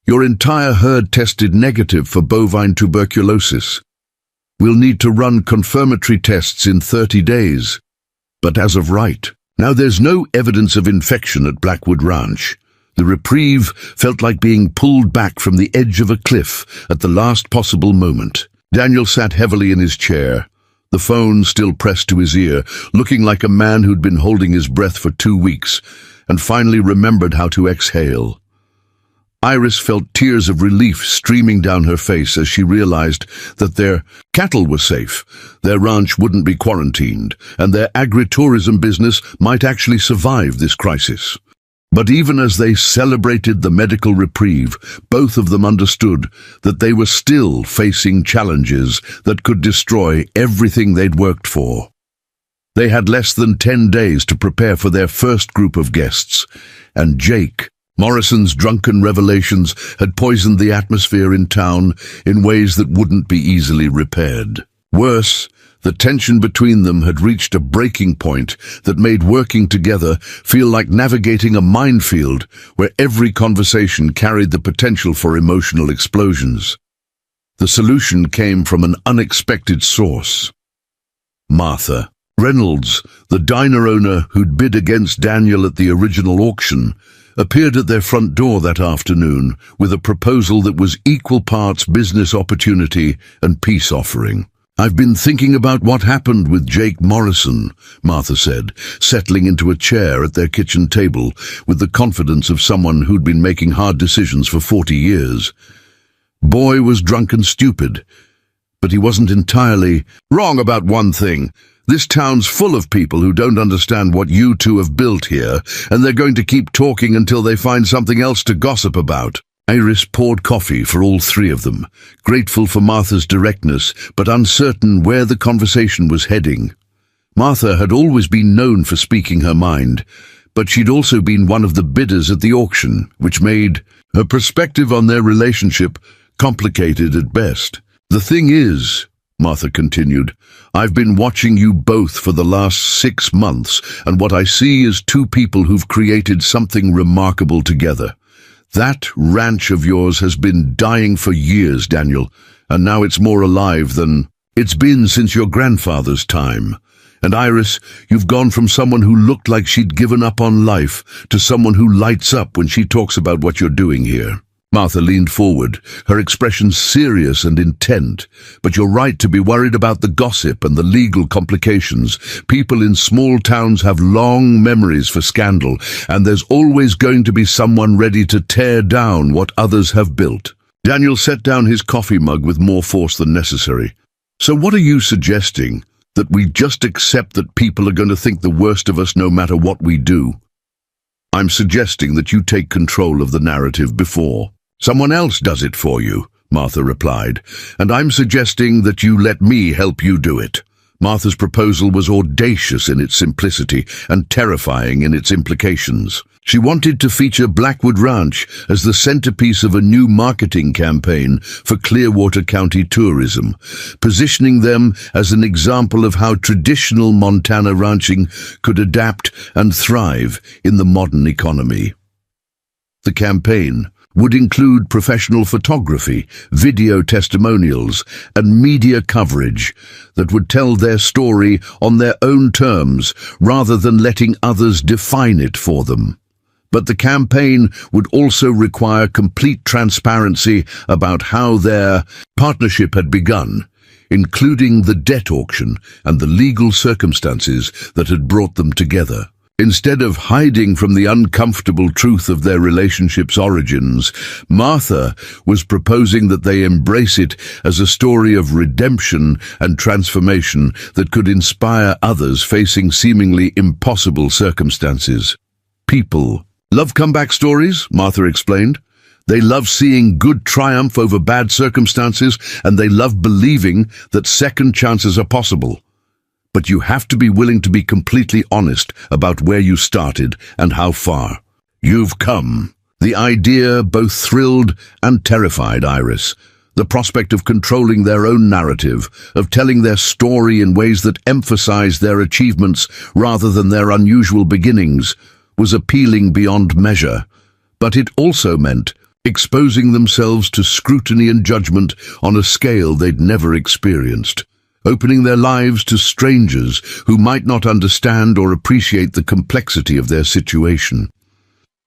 "Your entire herd tested negative for bovine tuberculosis. We'll need to run confirmatory tests in 30 days. But as of right, now there's no evidence of infection at Blackwood Ranch." The reprieve felt like being pulled back from the edge of a cliff at the last possible moment. Daniel sat heavily in his chair, the phone still pressed to his ear, looking like a man who'd been holding his breath for 2 weeks, and finally remembered how to exhale. Iris felt tears of relief streaming down her face as she realized that their cattle were safe, their ranch wouldn't be quarantined, and their agritourism business might actually survive this crisis. But even as they celebrated the medical reprieve, both of them understood that they were still facing challenges that could destroy everything they'd worked for. They had less than 10 days to prepare for their first group of guests, and Jake, Morrison's drunken revelations, had poisoned the atmosphere in town in ways that wouldn't be easily repaired. Worse, the tension between them had reached a breaking point that made working together feel like navigating a minefield where every conversation carried the potential for emotional explosions. The solution came from an unexpected source. Martha Reynolds, the diner owner who'd bid against Daniel at the original auction, appeared at their front door that afternoon with a proposal that was equal parts business opportunity and peace offering. "I've been thinking about what happened with Jake Morrison," Martha said, settling into a chair at their kitchen table with the confidence of someone who'd been making hard decisions for 40 years. "Boy was drunk and stupid, but he wasn't entirely wrong about one thing. This town's full of people who don't understand what you two have built here, and they're going to keep talking until they find something else to gossip about." Iris poured coffee for all three of them, grateful for Martha's directness, but uncertain where the conversation was heading. Martha had always been known for speaking her mind, but she'd also been one of the bidders at the auction, which made her perspective on their relationship complicated at best. "The thing is," Martha continued, "I've been watching you both for the last 6 months, and what I see is two people who've created something remarkable together. That ranch of yours has been dying for years, Daniel, and now it's more alive than it's been since your grandfather's time. And Iris, you've gone from someone who looked like she'd given up on life to someone who lights up when she talks about what you're doing here." Martha leaned forward, her expression serious and intent. "But you're right to be worried about the gossip and the legal complications. People in small towns have long memories for scandal, and there's always going to be someone ready to tear down what others have built." Daniel set down his coffee mug with more force than necessary. "So what are you suggesting? That we just accept that people are going to think the worst of us no matter what we do?" "I'm suggesting that you take control of the narrative before someone else does it for you," Martha replied, "and I'm suggesting that you let me help you do it." Martha's proposal was audacious in its simplicity and terrifying in its implications. She wanted to feature Blackwood Ranch as the centerpiece of a new marketing campaign for Clearwater County tourism, positioning them as an example of how traditional Montana ranching could adapt and thrive in the modern economy. The campaign would include professional photography, video testimonials, and media coverage that would tell their story on their own terms rather than letting others define it for them. But the campaign would also require complete transparency about how their partnership had begun, including the debt auction and the legal circumstances that had brought them together. Instead of hiding from the uncomfortable truth of their relationship's origins, Martha was proposing that they embrace it as a story of redemption and transformation that could inspire others facing seemingly impossible circumstances. People love comeback stories, Martha explained. They love seeing good triumph over bad circumstances, and they love believing that second chances are possible. But you have to be willing to be completely honest about where you started and how far you've come. The idea both thrilled and terrified Iris. The prospect of controlling their own narrative, of telling their story in ways that emphasized their achievements rather than their unusual beginnings, was appealing beyond measure. But it also meant exposing themselves to scrutiny and judgment on a scale they'd never experienced, opening their lives to strangers who might not understand or appreciate the complexity of their situation.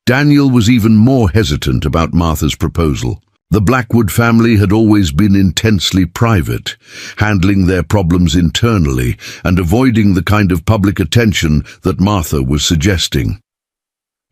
Daniel was even more hesitant about Martha's proposal. The Blackwood family had always been intensely private, handling their problems internally and avoiding the kind of public attention that Martha was suggesting.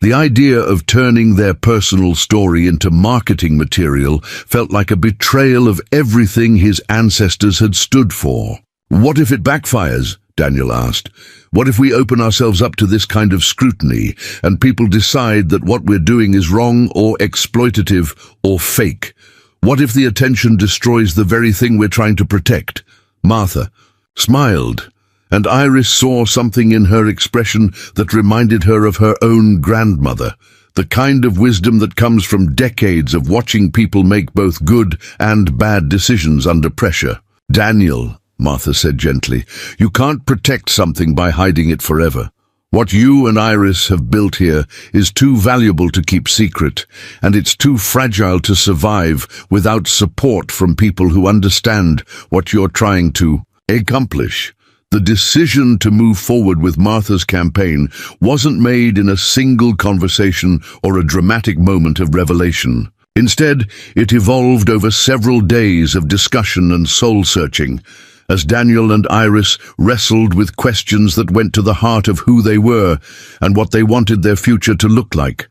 The idea of turning their personal story into marketing material felt like a betrayal of everything his ancestors had stood for. "What if it backfires?" Daniel asked. "What if we open ourselves up to this kind of scrutiny and people decide that what we're doing is wrong or exploitative or fake? What if the attention destroys the very thing we're trying to protect?" Martha smiled, and Iris saw something in her expression that reminded her of her own grandmother, the kind of wisdom that comes from decades of watching people make both good and bad decisions under pressure. "Daniel," Martha said gently, "you can't protect something by hiding it forever. What you and Iris have built here is too valuable to keep secret, and it's too fragile to survive without support from people who understand what you're trying to accomplish." The decision to move forward with Martha's campaign wasn't made in a single conversation or a dramatic moment of revelation. Instead, it evolved over several days of discussion and soul-searching, as Daniel and Iris wrestled with questions that went to the heart of who they were and what they wanted their future to look like.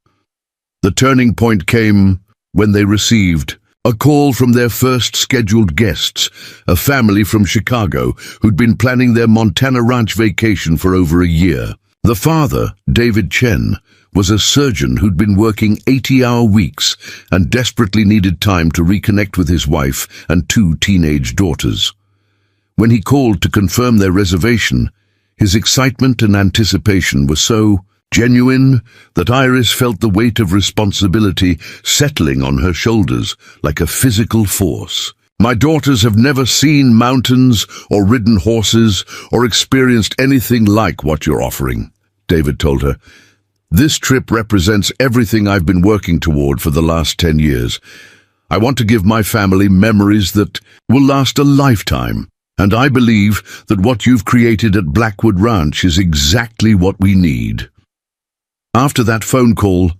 The turning point came when they received a call from their first scheduled guests, a family from Chicago who'd been planning their Montana ranch vacation for over a year. The father, David Chen, was a surgeon who'd been working 80-hour weeks and desperately needed time to reconnect with his wife and 2 teenage daughters. When he called to confirm their reservation, his excitement and anticipation were so genuine that Iris felt the weight of responsibility settling on her shoulders like a physical force. "My daughters have never seen mountains or ridden horses or experienced anything like what you're offering," David told her. "This trip represents everything I've been working toward for the last 10 years. I want to give my family memories that will last a lifetime, and I believe that what you've created at Blackwood Ranch is exactly what we need." After that phone call,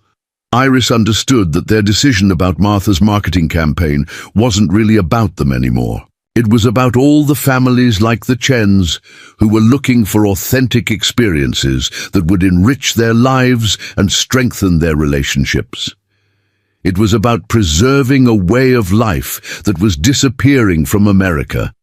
Iris understood that their decision about Martha's marketing campaign wasn't really about them anymore. It was about all the families like the Chens who were looking for authentic experiences that would enrich their lives and strengthen their relationships. It was about preserving a way of life that was disappearing from America,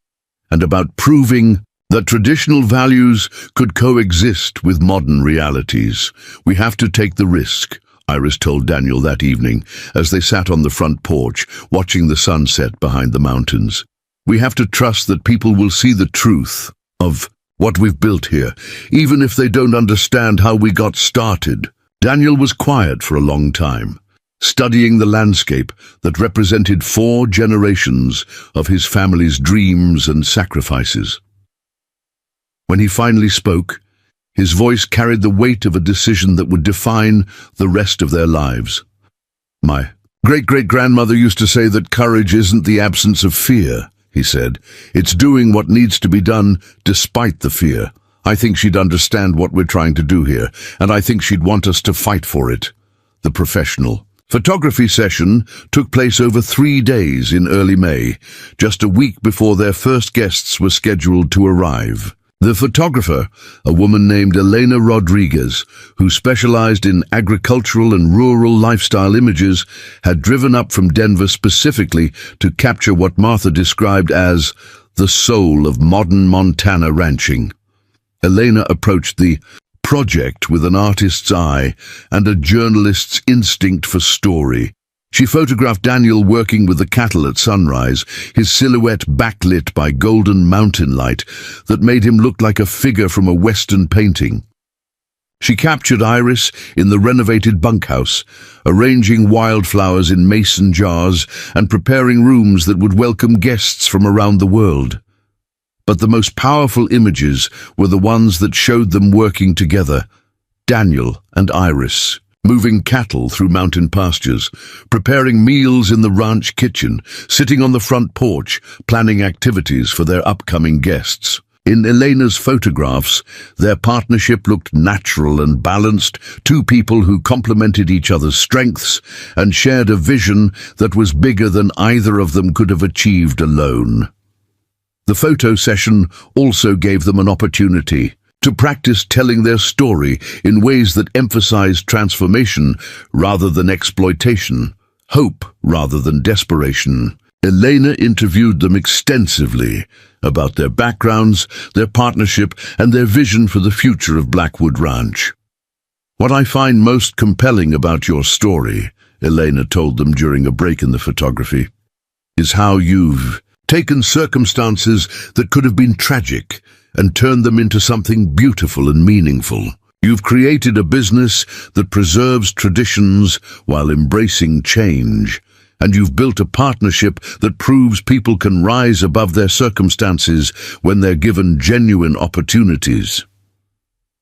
and about proving that traditional values could coexist with modern realities. "We have to take the risk," Iris told Daniel that evening as they sat on the front porch, watching the sunset behind the mountains. "We have to trust that people will see the truth of what we've built here, even if they don't understand how we got started." Daniel was quiet for a long time, studying the landscape that represented 4 generations of his family's dreams and sacrifices. When he finally spoke, his voice carried the weight of a decision that would define the rest of their lives. My Great-great-grandmother used to say that courage isn't the absence of fear, he said. It's doing what needs to be done despite the fear. I think she'd understand what we're trying to do here, and I think she'd want us to fight for it. The professional. Photography session took place over 3 days in early May, just a week before their first guests were scheduled to arrive. The photographer, a woman named Elena Rodriguez, who specialized in agricultural and rural lifestyle images, had driven up from Denver specifically to capture what Martha described as the soul of modern Montana ranching. Elena approached the project with an artist's eye and a journalist's instinct for story. She photographed Daniel working with the cattle at sunrise, his silhouette backlit by golden mountain light that made him look like a figure from a Western painting. She captured Iris in the renovated bunkhouse, arranging wildflowers in mason jars and preparing rooms that would welcome guests from around the world. But the most powerful images were the ones that showed them working together, Daniel and Iris, moving cattle through mountain pastures, preparing meals in the ranch kitchen, sitting on the front porch, planning activities for their upcoming guests. In Elena's photographs, their partnership looked natural and balanced, two people who complemented each other's strengths and shared a vision that was bigger than either of them could have achieved alone. The photo session also gave them an opportunity to practice telling their story in ways that emphasized transformation rather than exploitation, hope rather than desperation. Elena interviewed them extensively about their backgrounds, their partnership, and their vision for the future of Blackwood Ranch. "What I find most compelling about your story," Elena told them during a break in the photography, "is how you've taken circumstances that could have been tragic and turned them into something beautiful and meaningful. You've created a business that preserves traditions while embracing change, and you've built a partnership that proves people can rise above their circumstances when they're given genuine opportunities."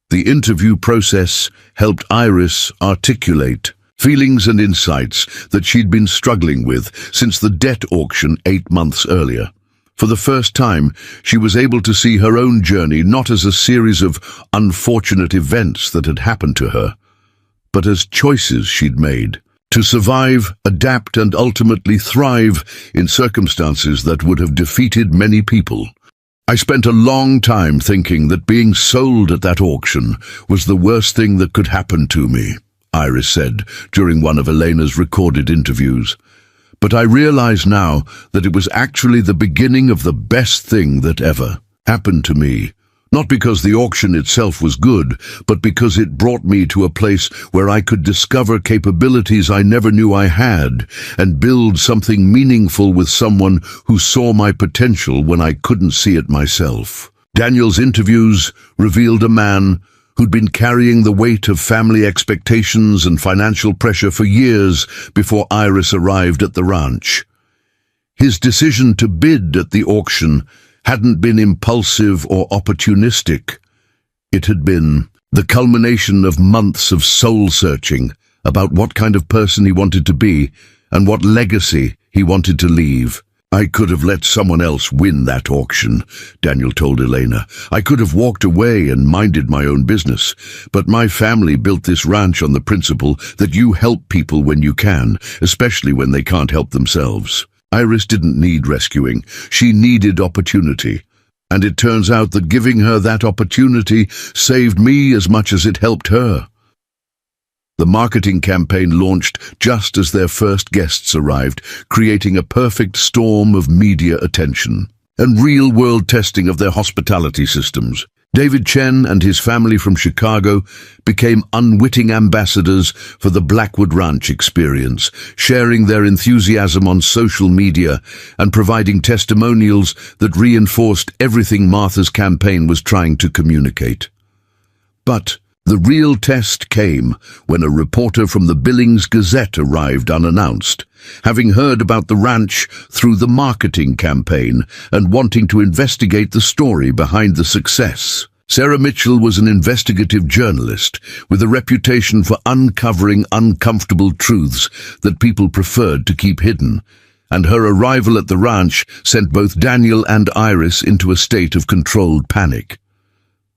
The interview process helped Iris articulate feelings and insights that she'd been struggling with since the debt auction 8 months earlier. For the first time, she was able to see her own journey not as a series of unfortunate events that had happened to her, but as choices she'd made to survive, adapt, and ultimately thrive in circumstances that would have defeated many people. "I spent a long time thinking that being sold at that auction was the worst thing that could happen to me," Iris said during one of Elena's recorded interviews. "But I realize now that it was actually the beginning of the best thing that ever happened to me. Not because the auction itself was good, but because it brought me to a place where I could discover capabilities I never knew I had and build something meaningful with someone who saw my potential when I couldn't see it myself." Daniel's interviews revealed a man who'd been carrying the weight of family expectations and financial pressure for years before Iris arrived at the ranch. His decision to bid at the auction hadn't been impulsive or opportunistic. It had been the culmination of months of soul-searching about what kind of person he wanted to be and what legacy he wanted to leave. "I could have let someone else win that auction," Daniel told Elena. "I could have walked away and minded my own business, but my family built this ranch on the principle that you help people when you can, especially when they can't help themselves." Iris didn't need rescuing. She needed opportunity. And it turns out that giving her that opportunity saved me as much as it helped her. The marketing campaign launched just as their first guests arrived, creating a perfect storm of media attention and real-world testing of their hospitality systems. David Chen and his family from Chicago became unwitting ambassadors for the Blackwood Ranch experience, sharing their enthusiasm on social media and providing testimonials that reinforced everything Martha's campaign was trying to communicate. But the real test came when a reporter from the Billings Gazette arrived unannounced, having heard about the ranch through the marketing campaign and wanting to investigate the story behind the success. Sarah Mitchell was an investigative journalist with a reputation for uncovering uncomfortable truths that people preferred to keep hidden, and her arrival at the ranch sent both Daniel and Iris into a state of controlled panic.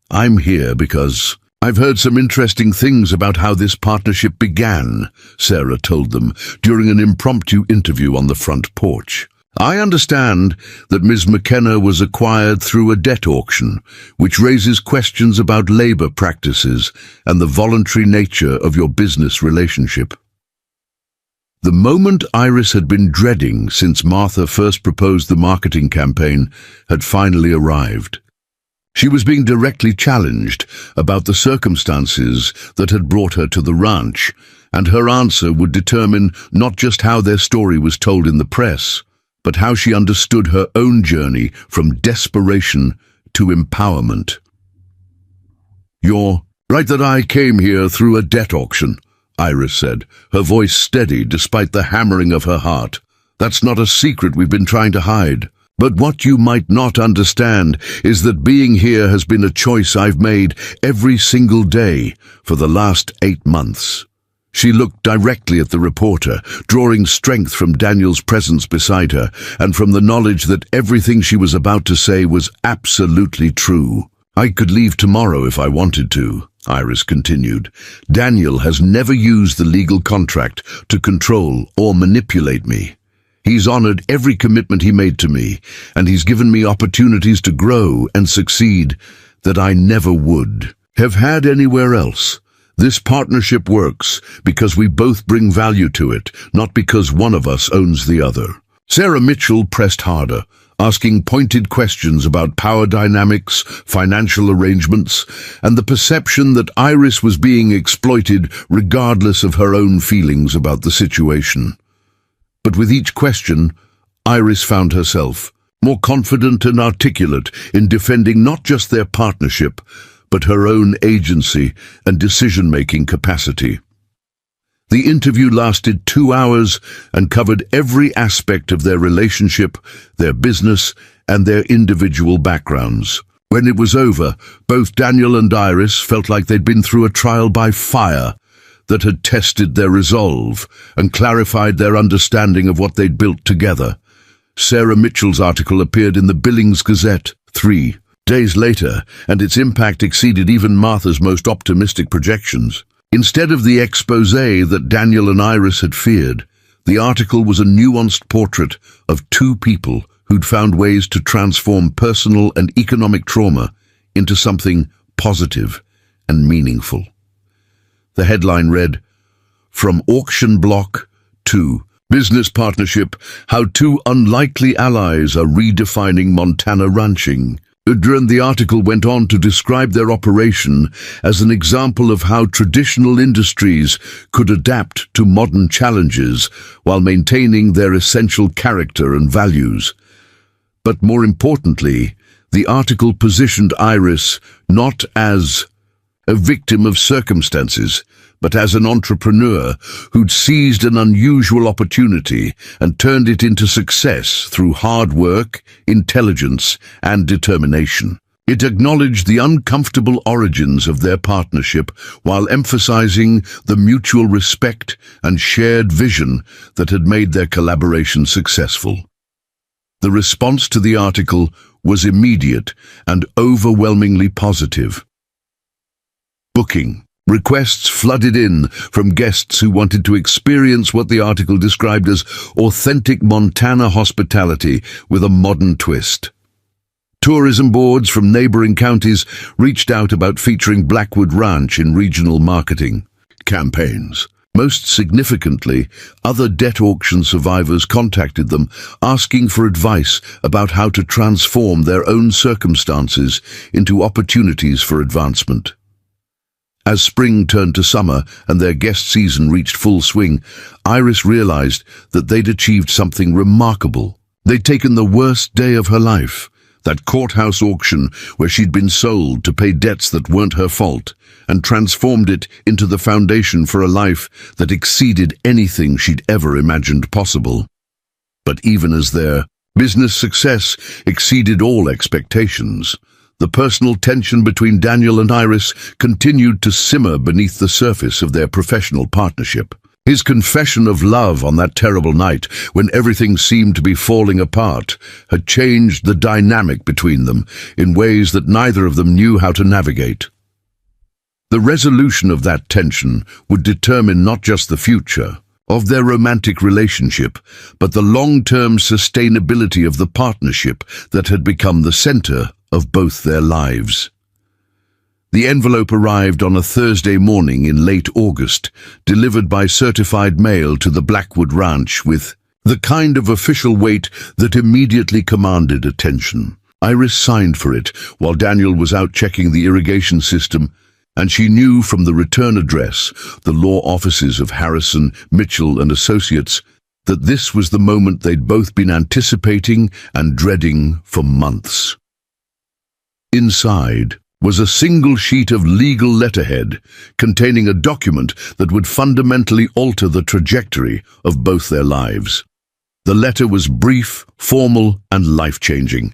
"I'm here because I've heard some interesting things about how this partnership began," Sarah told them during an impromptu interview on the front porch. "I understand that Ms. McKenna was acquired through a debt auction, which raises questions about labor practices and the voluntary nature of your business relationship." The moment Iris had been dreading since Martha first proposed the marketing campaign had finally arrived. She was being directly challenged about the circumstances that had brought her to the ranch, and her answer would determine not just how their story was told in the press, but how she understood her own journey from desperation to empowerment. "You're right that I came here through a debt auction," Iris said, her voice steady despite the hammering of her heart. "That's not a secret we've been trying to hide. But what you might not understand is that being here has been a choice I've made every single day for the last 8 months. She looked directly at the reporter, drawing strength from Daniel's presence beside her and from the knowledge that everything she was about to say was absolutely true. "I could leave tomorrow if I wanted to," Iris continued. "Daniel has never used the legal contract to control or manipulate me. He's honored every commitment he made to me, and he's given me opportunities to grow and succeed that I never would have had anywhere else. This partnership works because we both bring value to it, not because one of us owns the other." Sarah Mitchell pressed harder, asking pointed questions about power dynamics, financial arrangements, and the perception that Iris was being exploited regardless of her own feelings about the situation. But with each question, Iris found herself more confident and articulate in defending not just their partnership, but her own agency and decision-making capacity. The interview lasted 2 hours and covered every aspect of their relationship, their business, and their individual backgrounds. When it was over, both Daniel and Iris felt like they'd been through a trial by fire that had tested their resolve and clarified their understanding of what they'd built together. Sarah Mitchell's article appeared in the Billings Gazette 3 days later, and its impact exceeded even Martha's most optimistic projections. Instead of the exposé that Daniel and Iris had feared, the article was a nuanced portrait of two people who'd found ways to transform personal and economic trauma into something positive and meaningful. The headline read, "From Auction Block to Business Partnership, How Two Unlikely Allies Are Redefining Montana Ranching." The article went on to describe their operation as an example of how traditional industries could adapt to modern challenges while maintaining their essential character and values. But more importantly, the article positioned Iris not as a victim of circumstances, but as an entrepreneur who'd seized an unusual opportunity and turned it into success through hard work, intelligence, and determination. It acknowledged the uncomfortable origins of their partnership while emphasizing the mutual respect and shared vision that had made their collaboration successful. The response to the article was immediate and overwhelmingly positive. Booking requests flooded in from guests who wanted to experience what the article described as authentic Montana hospitality with a modern twist. Tourism boards from neighboring counties reached out about featuring Blackwood Ranch in regional marketing campaigns. Most significantly, other debt auction survivors contacted them, asking for advice about how to transform their own circumstances into opportunities for advancement. As spring turned to summer and their guest season reached full swing, Iris realized that they'd achieved something remarkable. They'd taken the worst day of her life, that courthouse auction where she'd been sold to pay debts that weren't her fault, and transformed it into the foundation for a life that exceeded anything she'd ever imagined possible. But even as their business success exceeded all expectations, The personal tension between Daniel and Iris continued to simmer beneath the surface of their professional partnership. His confession of love on that terrible night, when everything seemed to be falling apart, had changed the dynamic between them in ways that neither of them knew how to navigate. The resolution of that tension would determine not just the future of their romantic relationship, but the long-term sustainability of the partnership that had become the center of both their lives. The envelope arrived on a Thursday morning in late August, delivered by certified mail to the Blackwood Ranch with the kind of official weight that immediately commanded attention. Iris signed for it while Daniel was out checking the irrigation system, and she knew from the return address, the law offices of Harrison, Mitchell and Associates, that this was the moment they'd both been anticipating and dreading for months. Inside was a single sheet of legal letterhead containing a document that would fundamentally alter the trajectory of both their lives. The letter was brief, formal and life-changing.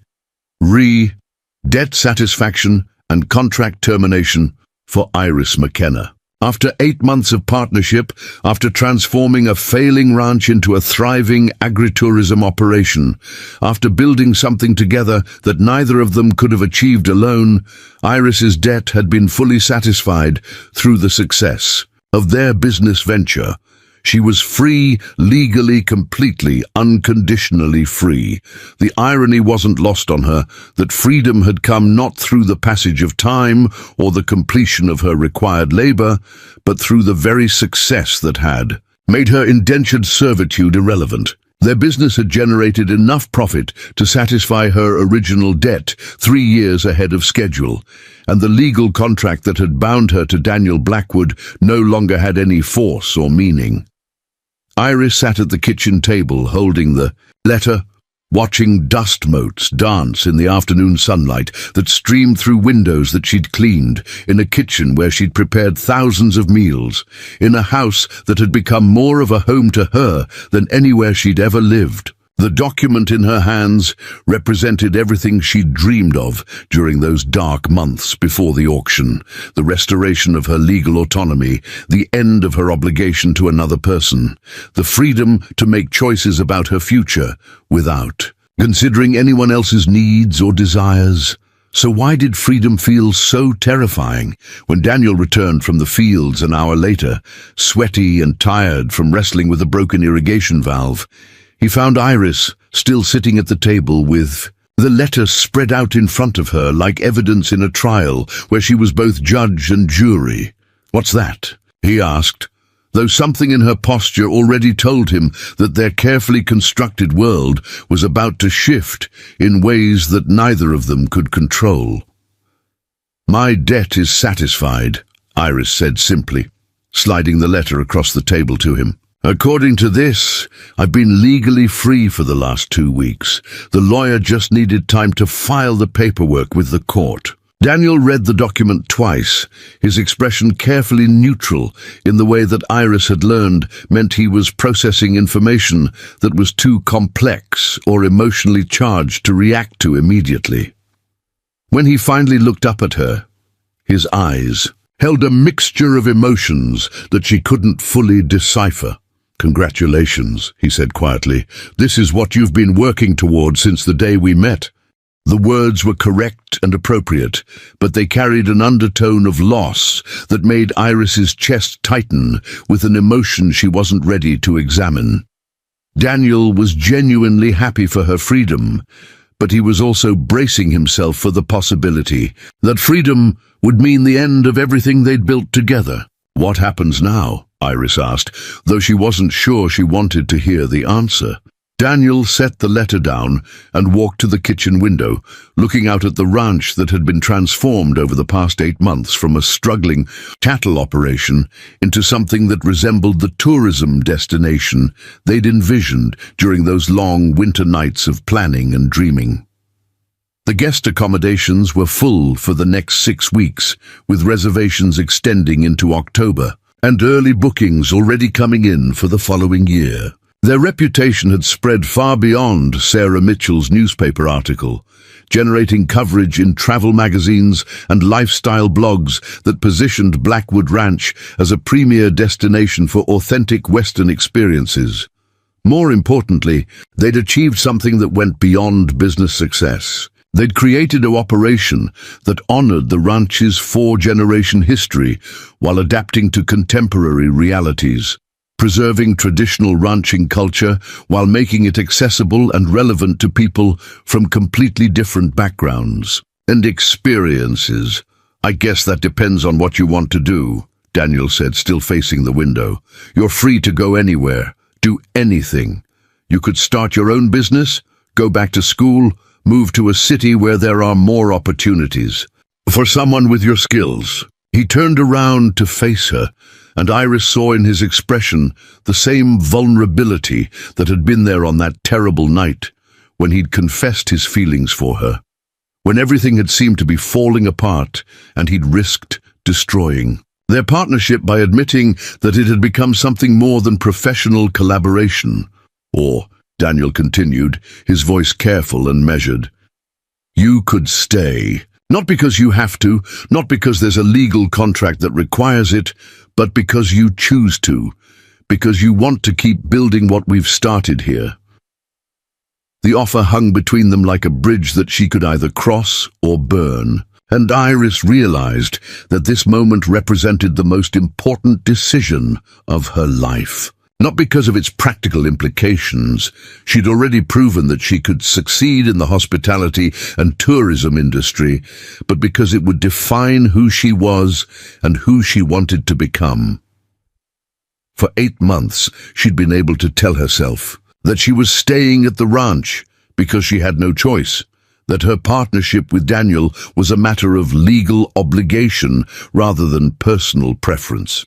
Debt satisfaction and contract termination for Iris McKenna. After 8 months of partnership, after transforming a failing ranch into a thriving agritourism operation, after building something together that neither of them could have achieved alone, Iris's debt had been fully satisfied through the success of their business venture. She was free, legally, completely, unconditionally free. The irony wasn't lost on her that freedom had come not through the passage of time or the completion of her required labor, but through the very success that had made her indentured servitude irrelevant. Their business had generated enough profit to satisfy her original debt 3 years ahead of schedule, and the legal contract that had bound her to Daniel Blackwood no longer had any force or meaning. Iris sat at the kitchen table holding the letter, watching dust motes dance in the afternoon sunlight that streamed through windows that she'd cleaned, in a kitchen where she'd prepared thousands of meals, in a house that had become more of a home to her than anywhere she'd ever lived. The document in her hands represented everything she'd dreamed of during those dark months before the auction: the restoration of her legal autonomy, the end of her obligation to another person, the freedom to make choices about her future without considering anyone else's needs or desires. So why did freedom feel so terrifying when Daniel returned from the fields an hour later, sweaty and tired from wrestling with a broken irrigation valve? He found Iris still sitting at the table with the letter spread out in front of her like evidence in a trial where she was both judge and jury. "What's that?" he asked, though something in her posture already told him that their carefully constructed world was about to shift in ways that neither of them could control. "My debt is satisfied," Iris said simply, sliding the letter across the table to him. "According to this, I've been legally free for the last 2 weeks. The lawyer just needed time to file the paperwork with the court." Daniel read the document twice, his expression carefully neutral in the way that Iris had learned meant he was processing information that was too complex or emotionally charged to react to immediately. When he finally looked up at her, his eyes held a mixture of emotions that she couldn't fully decipher. "Congratulations," he said quietly. "This is what you've been working toward since the day we met." The words were correct and appropriate, but they carried an undertone of loss that made Iris's chest tighten with an emotion she wasn't ready to examine. Daniel was genuinely happy for her freedom, but he was also bracing himself for the possibility that freedom would mean the end of everything they'd built together. "What happens now?" Iris asked, though she wasn't sure she wanted to hear the answer. Daniel set the letter down and walked to the kitchen window, looking out at the ranch that had been transformed over the past 8 months from a struggling cattle operation into something that resembled the tourism destination they'd envisioned during those long winter nights of planning and dreaming. The guest accommodations were full for the next 6 weeks, with reservations extending into October, and early bookings already coming in for the following year. Their reputation had spread far beyond Sarah Mitchell's newspaper article. generating coverage in travel magazines and lifestyle blogs that positioned Blackwood Ranch as a premier destination for authentic Western experiences. More importantly, they'd achieved something that went beyond business success. They'd created an operation that honored the ranch's four-generation history while adapting to contemporary realities, preserving traditional ranching culture while making it accessible and relevant to people from completely different backgrounds and experiences. "I guess that depends on what you want to do," Daniel said, still facing the window. "You're free to go anywhere, do anything. You could start your own business, go back to school, move to a city where there are more opportunities. For someone with your skills." He turned around to face her, and Iris saw in his expression the same vulnerability that had been there on that terrible night when he'd confessed his feelings for her, when everything had seemed to be falling apart and he'd risked destroying their partnership by admitting that it had become something more than professional collaboration. "Or," Daniel continued, his voice careful and measured, "you could stay. Not because you have to, not because there's a legal contract that requires it, but because you choose to, because you want to keep building what we've started here." The offer hung between them like a bridge that she could either cross or burn, and Iris realized that this moment represented the most important decision of her life. Not because of its practical implications. She'd already proven that she could succeed in the hospitality and tourism industry, but because it would define who she was and who she wanted to become. For 8 months, she'd been able to tell herself that she was staying at the ranch because she had no choice, that her partnership with Daniel was a matter of legal obligation rather than personal preference.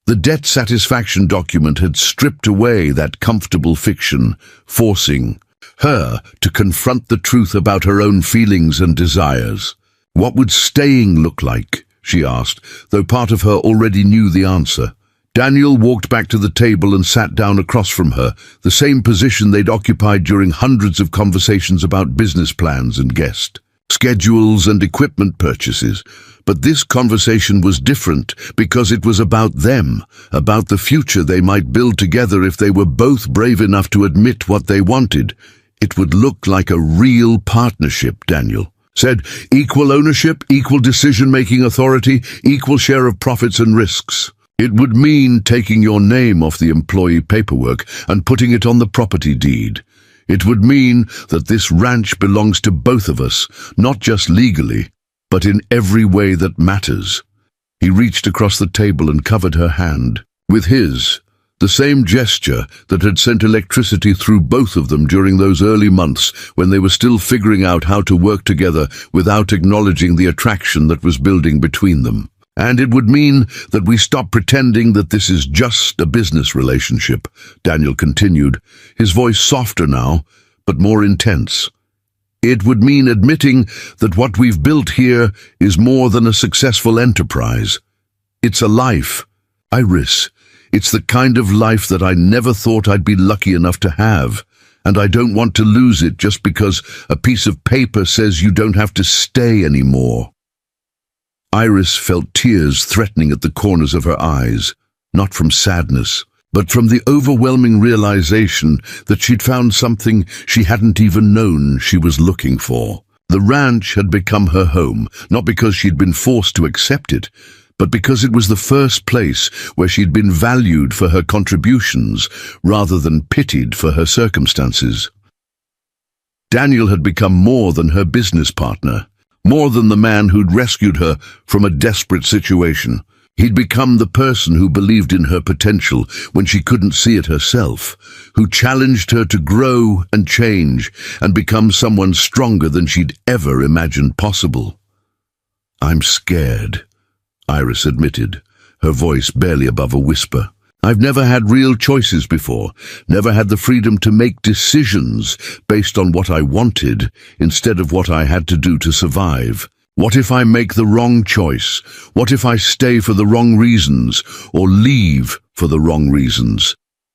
The debt satisfaction document had stripped away that comfortable fiction, forcing her to confront the truth about her own feelings and desires. What would staying look like, she asked, though part of her already knew the answer. Daniel walked back to the table and sat down across from her, the same position they'd occupied during hundreds of conversations about business plans and guest schedules and equipment purchases. But this conversation was different because it was about them, about the future they might build together if they were both brave enough to admit what they wanted. It would look like a real partnership, Daniel said. Equal ownership, equal decision-making authority, equal share of profits and risks. It would mean taking your name off the employee paperwork and putting it on the property deed. It would mean that this ranch belongs to both of us, not just legally, but in every way that matters. He reached across the table and covered her hand with his, the same gesture that had sent electricity through both of them during those early months when they were still figuring out how to work together without acknowledging the attraction that was building between them. And it would mean that we stop pretending that this is just a business relationship, Daniel continued, his voice softer now, but more intense. It would mean admitting that what we've built here is more than a successful enterprise. It's a life, Iris. It's the kind of life that I never thought I'd be lucky enough to have, and I don't want to lose it just because a piece of paper says you don't have to stay anymore. Iris felt tears threatening at the corners of her eyes, not from sadness, but from the overwhelming realization that she'd found something she hadn't even known she was looking for. The ranch had become her home, not because she'd been forced to accept it, but because it was the first place where she'd been valued for her contributions rather than pitied for her circumstances. Daniel had become more than her business partner, more than the man who'd rescued her from a desperate situation. He'd become the person who believed in her potential when she couldn't see it herself, who challenged her to grow and change and become someone stronger than she'd ever imagined possible. "I'm scared," Iris admitted, her voice barely above a whisper. "I've never had real choices before, never had the freedom to make decisions based on what I wanted instead of what I had to do to survive. What if I make the wrong choice? What if I stay for the wrong reasons or leave for the wrong reasons?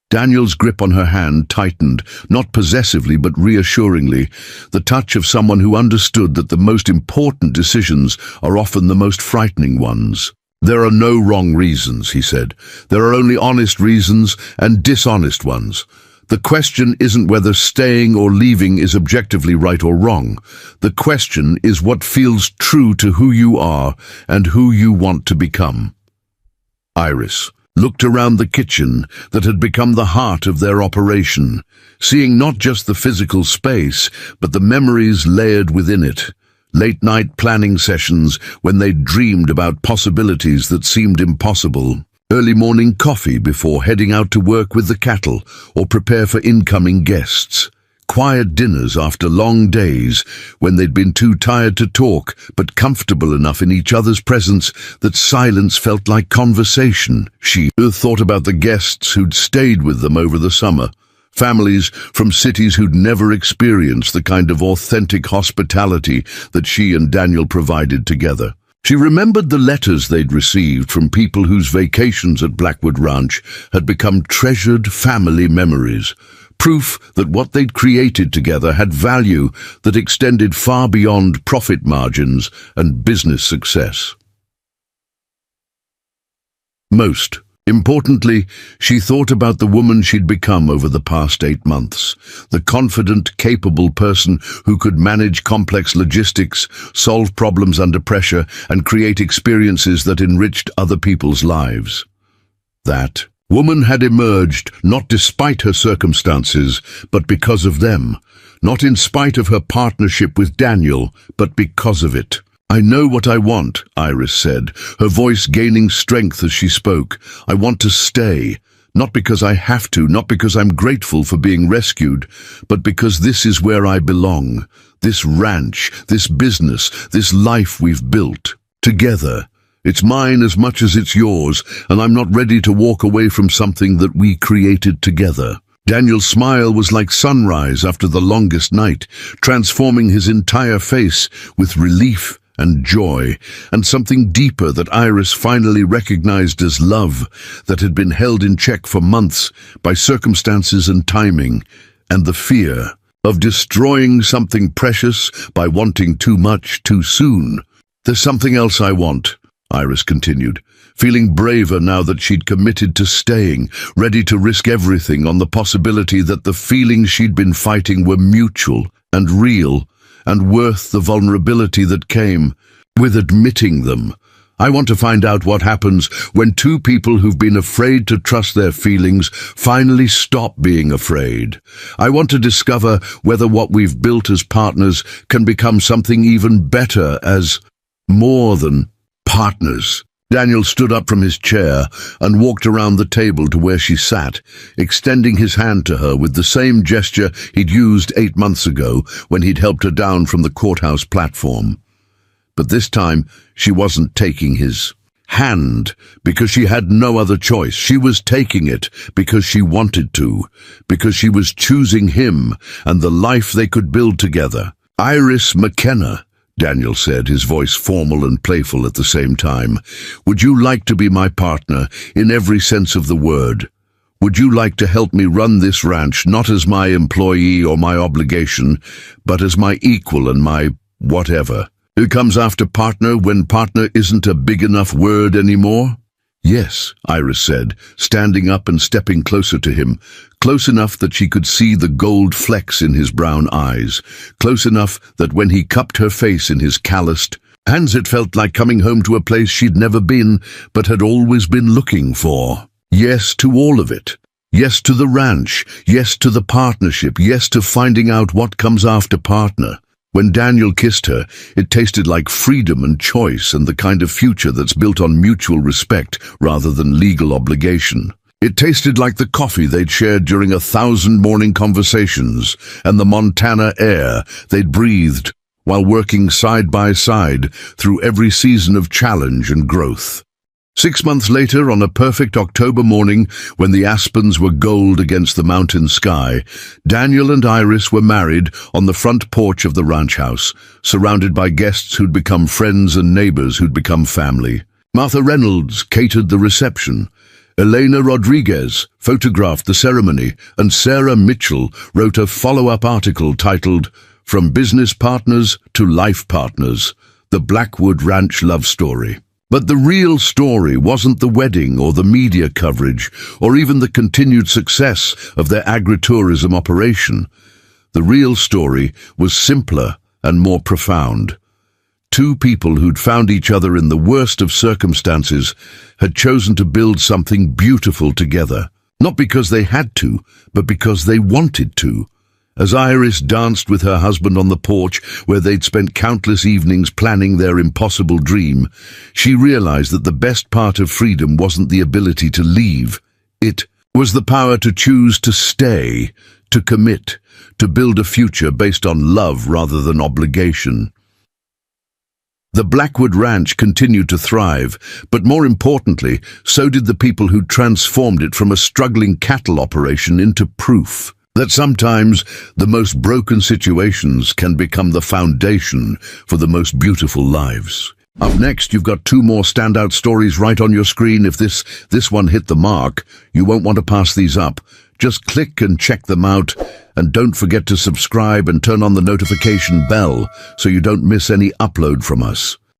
Daniel's grip on her hand tightened, not possessively but reassuringly, the touch of someone who understood that the most important decisions are often the most frightening ones. "There are no wrong reasons," he said. "There are only honest reasons and dishonest ones. The question isn't whether staying or leaving is objectively right or wrong. The question is what feels true to who you are and who you want to become." Iris looked around the kitchen that had become the heart of their operation, seeing not just the physical space, but the memories layered within it. Late-night planning sessions when they dreamed about possibilities that seemed impossible. Early morning coffee before heading out to work with the cattle or prepare for incoming guests. Quiet dinners after long days when they'd been too tired to talk but comfortable enough in each other's presence that silence felt like conversation. She thought about the guests who'd stayed with them over the summer. Families from cities who'd never experienced the kind of authentic hospitality that she and Daniel provided together. She remembered the letters they'd received from people whose vacations at Blackwood Ranch had become treasured family memories. Proof that what they'd created together had value that extended far beyond profit margins and business success. Most importantly, she thought about the woman she'd become over the past 8 months, the confident, capable person who could manage complex logistics, solve problems under pressure, and create experiences that enriched other people's lives. That woman had emerged not despite her circumstances, but because of them. Not in spite of her partnership with Daniel, but because of it. "I know what I want," Iris said, her voice gaining strength as she spoke. "I want to stay. Not because I have to, not because I'm grateful for being rescued, but because this is where I belong. This ranch, this business, this life we've built. Together. It's mine as much as it's yours, and I'm not ready to walk away from something that we created together." Daniel's smile was like sunrise after the longest night, transforming his entire face with relief and joy, and something deeper that Iris finally recognized as love that had been held in check for months by circumstances and timing, and the fear of destroying something precious by wanting too much too soon. "There's something else I want," Iris continued, feeling braver now that she'd committed to staying, ready to risk everything on the possibility that the feelings she'd been fighting were mutual and real, and worth the vulnerability that came with admitting them. "I want to find out what happens when two people who've been afraid to trust their feelings finally stop being afraid. I want to discover whether what we've built as partners can become something even better as more than partners." Daniel stood up from his chair and walked around the table to where she sat, extending his hand to her with the same gesture he'd used 8 months ago when he'd helped her down from the courthouse platform. But this time, she wasn't taking his hand because she had no other choice. She was taking it because she wanted to, because she was choosing him and the life they could build together. "Iris McKenna," Daniel said, his voice formal and playful at the same time. "Would you like to be my partner in every sense of the word? Would you like to help me run this ranch not as my employee or my obligation, but as my equal and my whatever? It comes after partner when partner isn't a big enough word anymore?" "Yes," Iris said, standing up and stepping closer to him, close enough that she could see the gold flecks in his brown eyes, close enough that when he cupped her face in his calloused hands it felt like coming home to a place she'd never been but had always been looking for. Yes to all of it. Yes to the ranch. Yes to the partnership. Yes to finding out what comes after partner. When Daniel kissed her, it tasted like freedom and choice and the kind of future that's built on mutual respect rather than legal obligation. It tasted like the coffee they'd shared during 1,000 morning conversations and the Montana air they'd breathed while working side by side through every season of challenge and growth. 6 months later, on a perfect October morning when the aspens were gold against the mountain sky, Daniel and Iris were married on the front porch of the ranch house, surrounded by guests who'd become friends and neighbors who'd become family. Martha Reynolds catered the reception, Elena Rodriguez photographed the ceremony, and Sarah Mitchell wrote a follow-up article titled "From Business Partners to Life Partners, the Blackwood Ranch Love Story." But the real story wasn't the wedding or the media coverage or even the continued success of their agritourism operation. The real story was simpler and more profound. Two people who'd found each other in the worst of circumstances had chosen to build something beautiful together, not because they had to, but because they wanted to. As Iris danced with her husband on the porch where they'd spent countless evenings planning their impossible dream, she realized that the best part of freedom wasn't the ability to leave. It was the power to choose to stay, to commit, to build a future based on love rather than obligation. The Blackwood Ranch continued to thrive, but more importantly, so did the people who transformed it from a struggling cattle operation into proof that sometimes the most broken situations can become the foundation for the most beautiful lives. Up next, you've got two more standout stories right on your screen. If this one hit the mark, you won't want to pass these up. Just click and check them out, and don't forget to subscribe and turn on the notification bell so you don't miss any upload from us.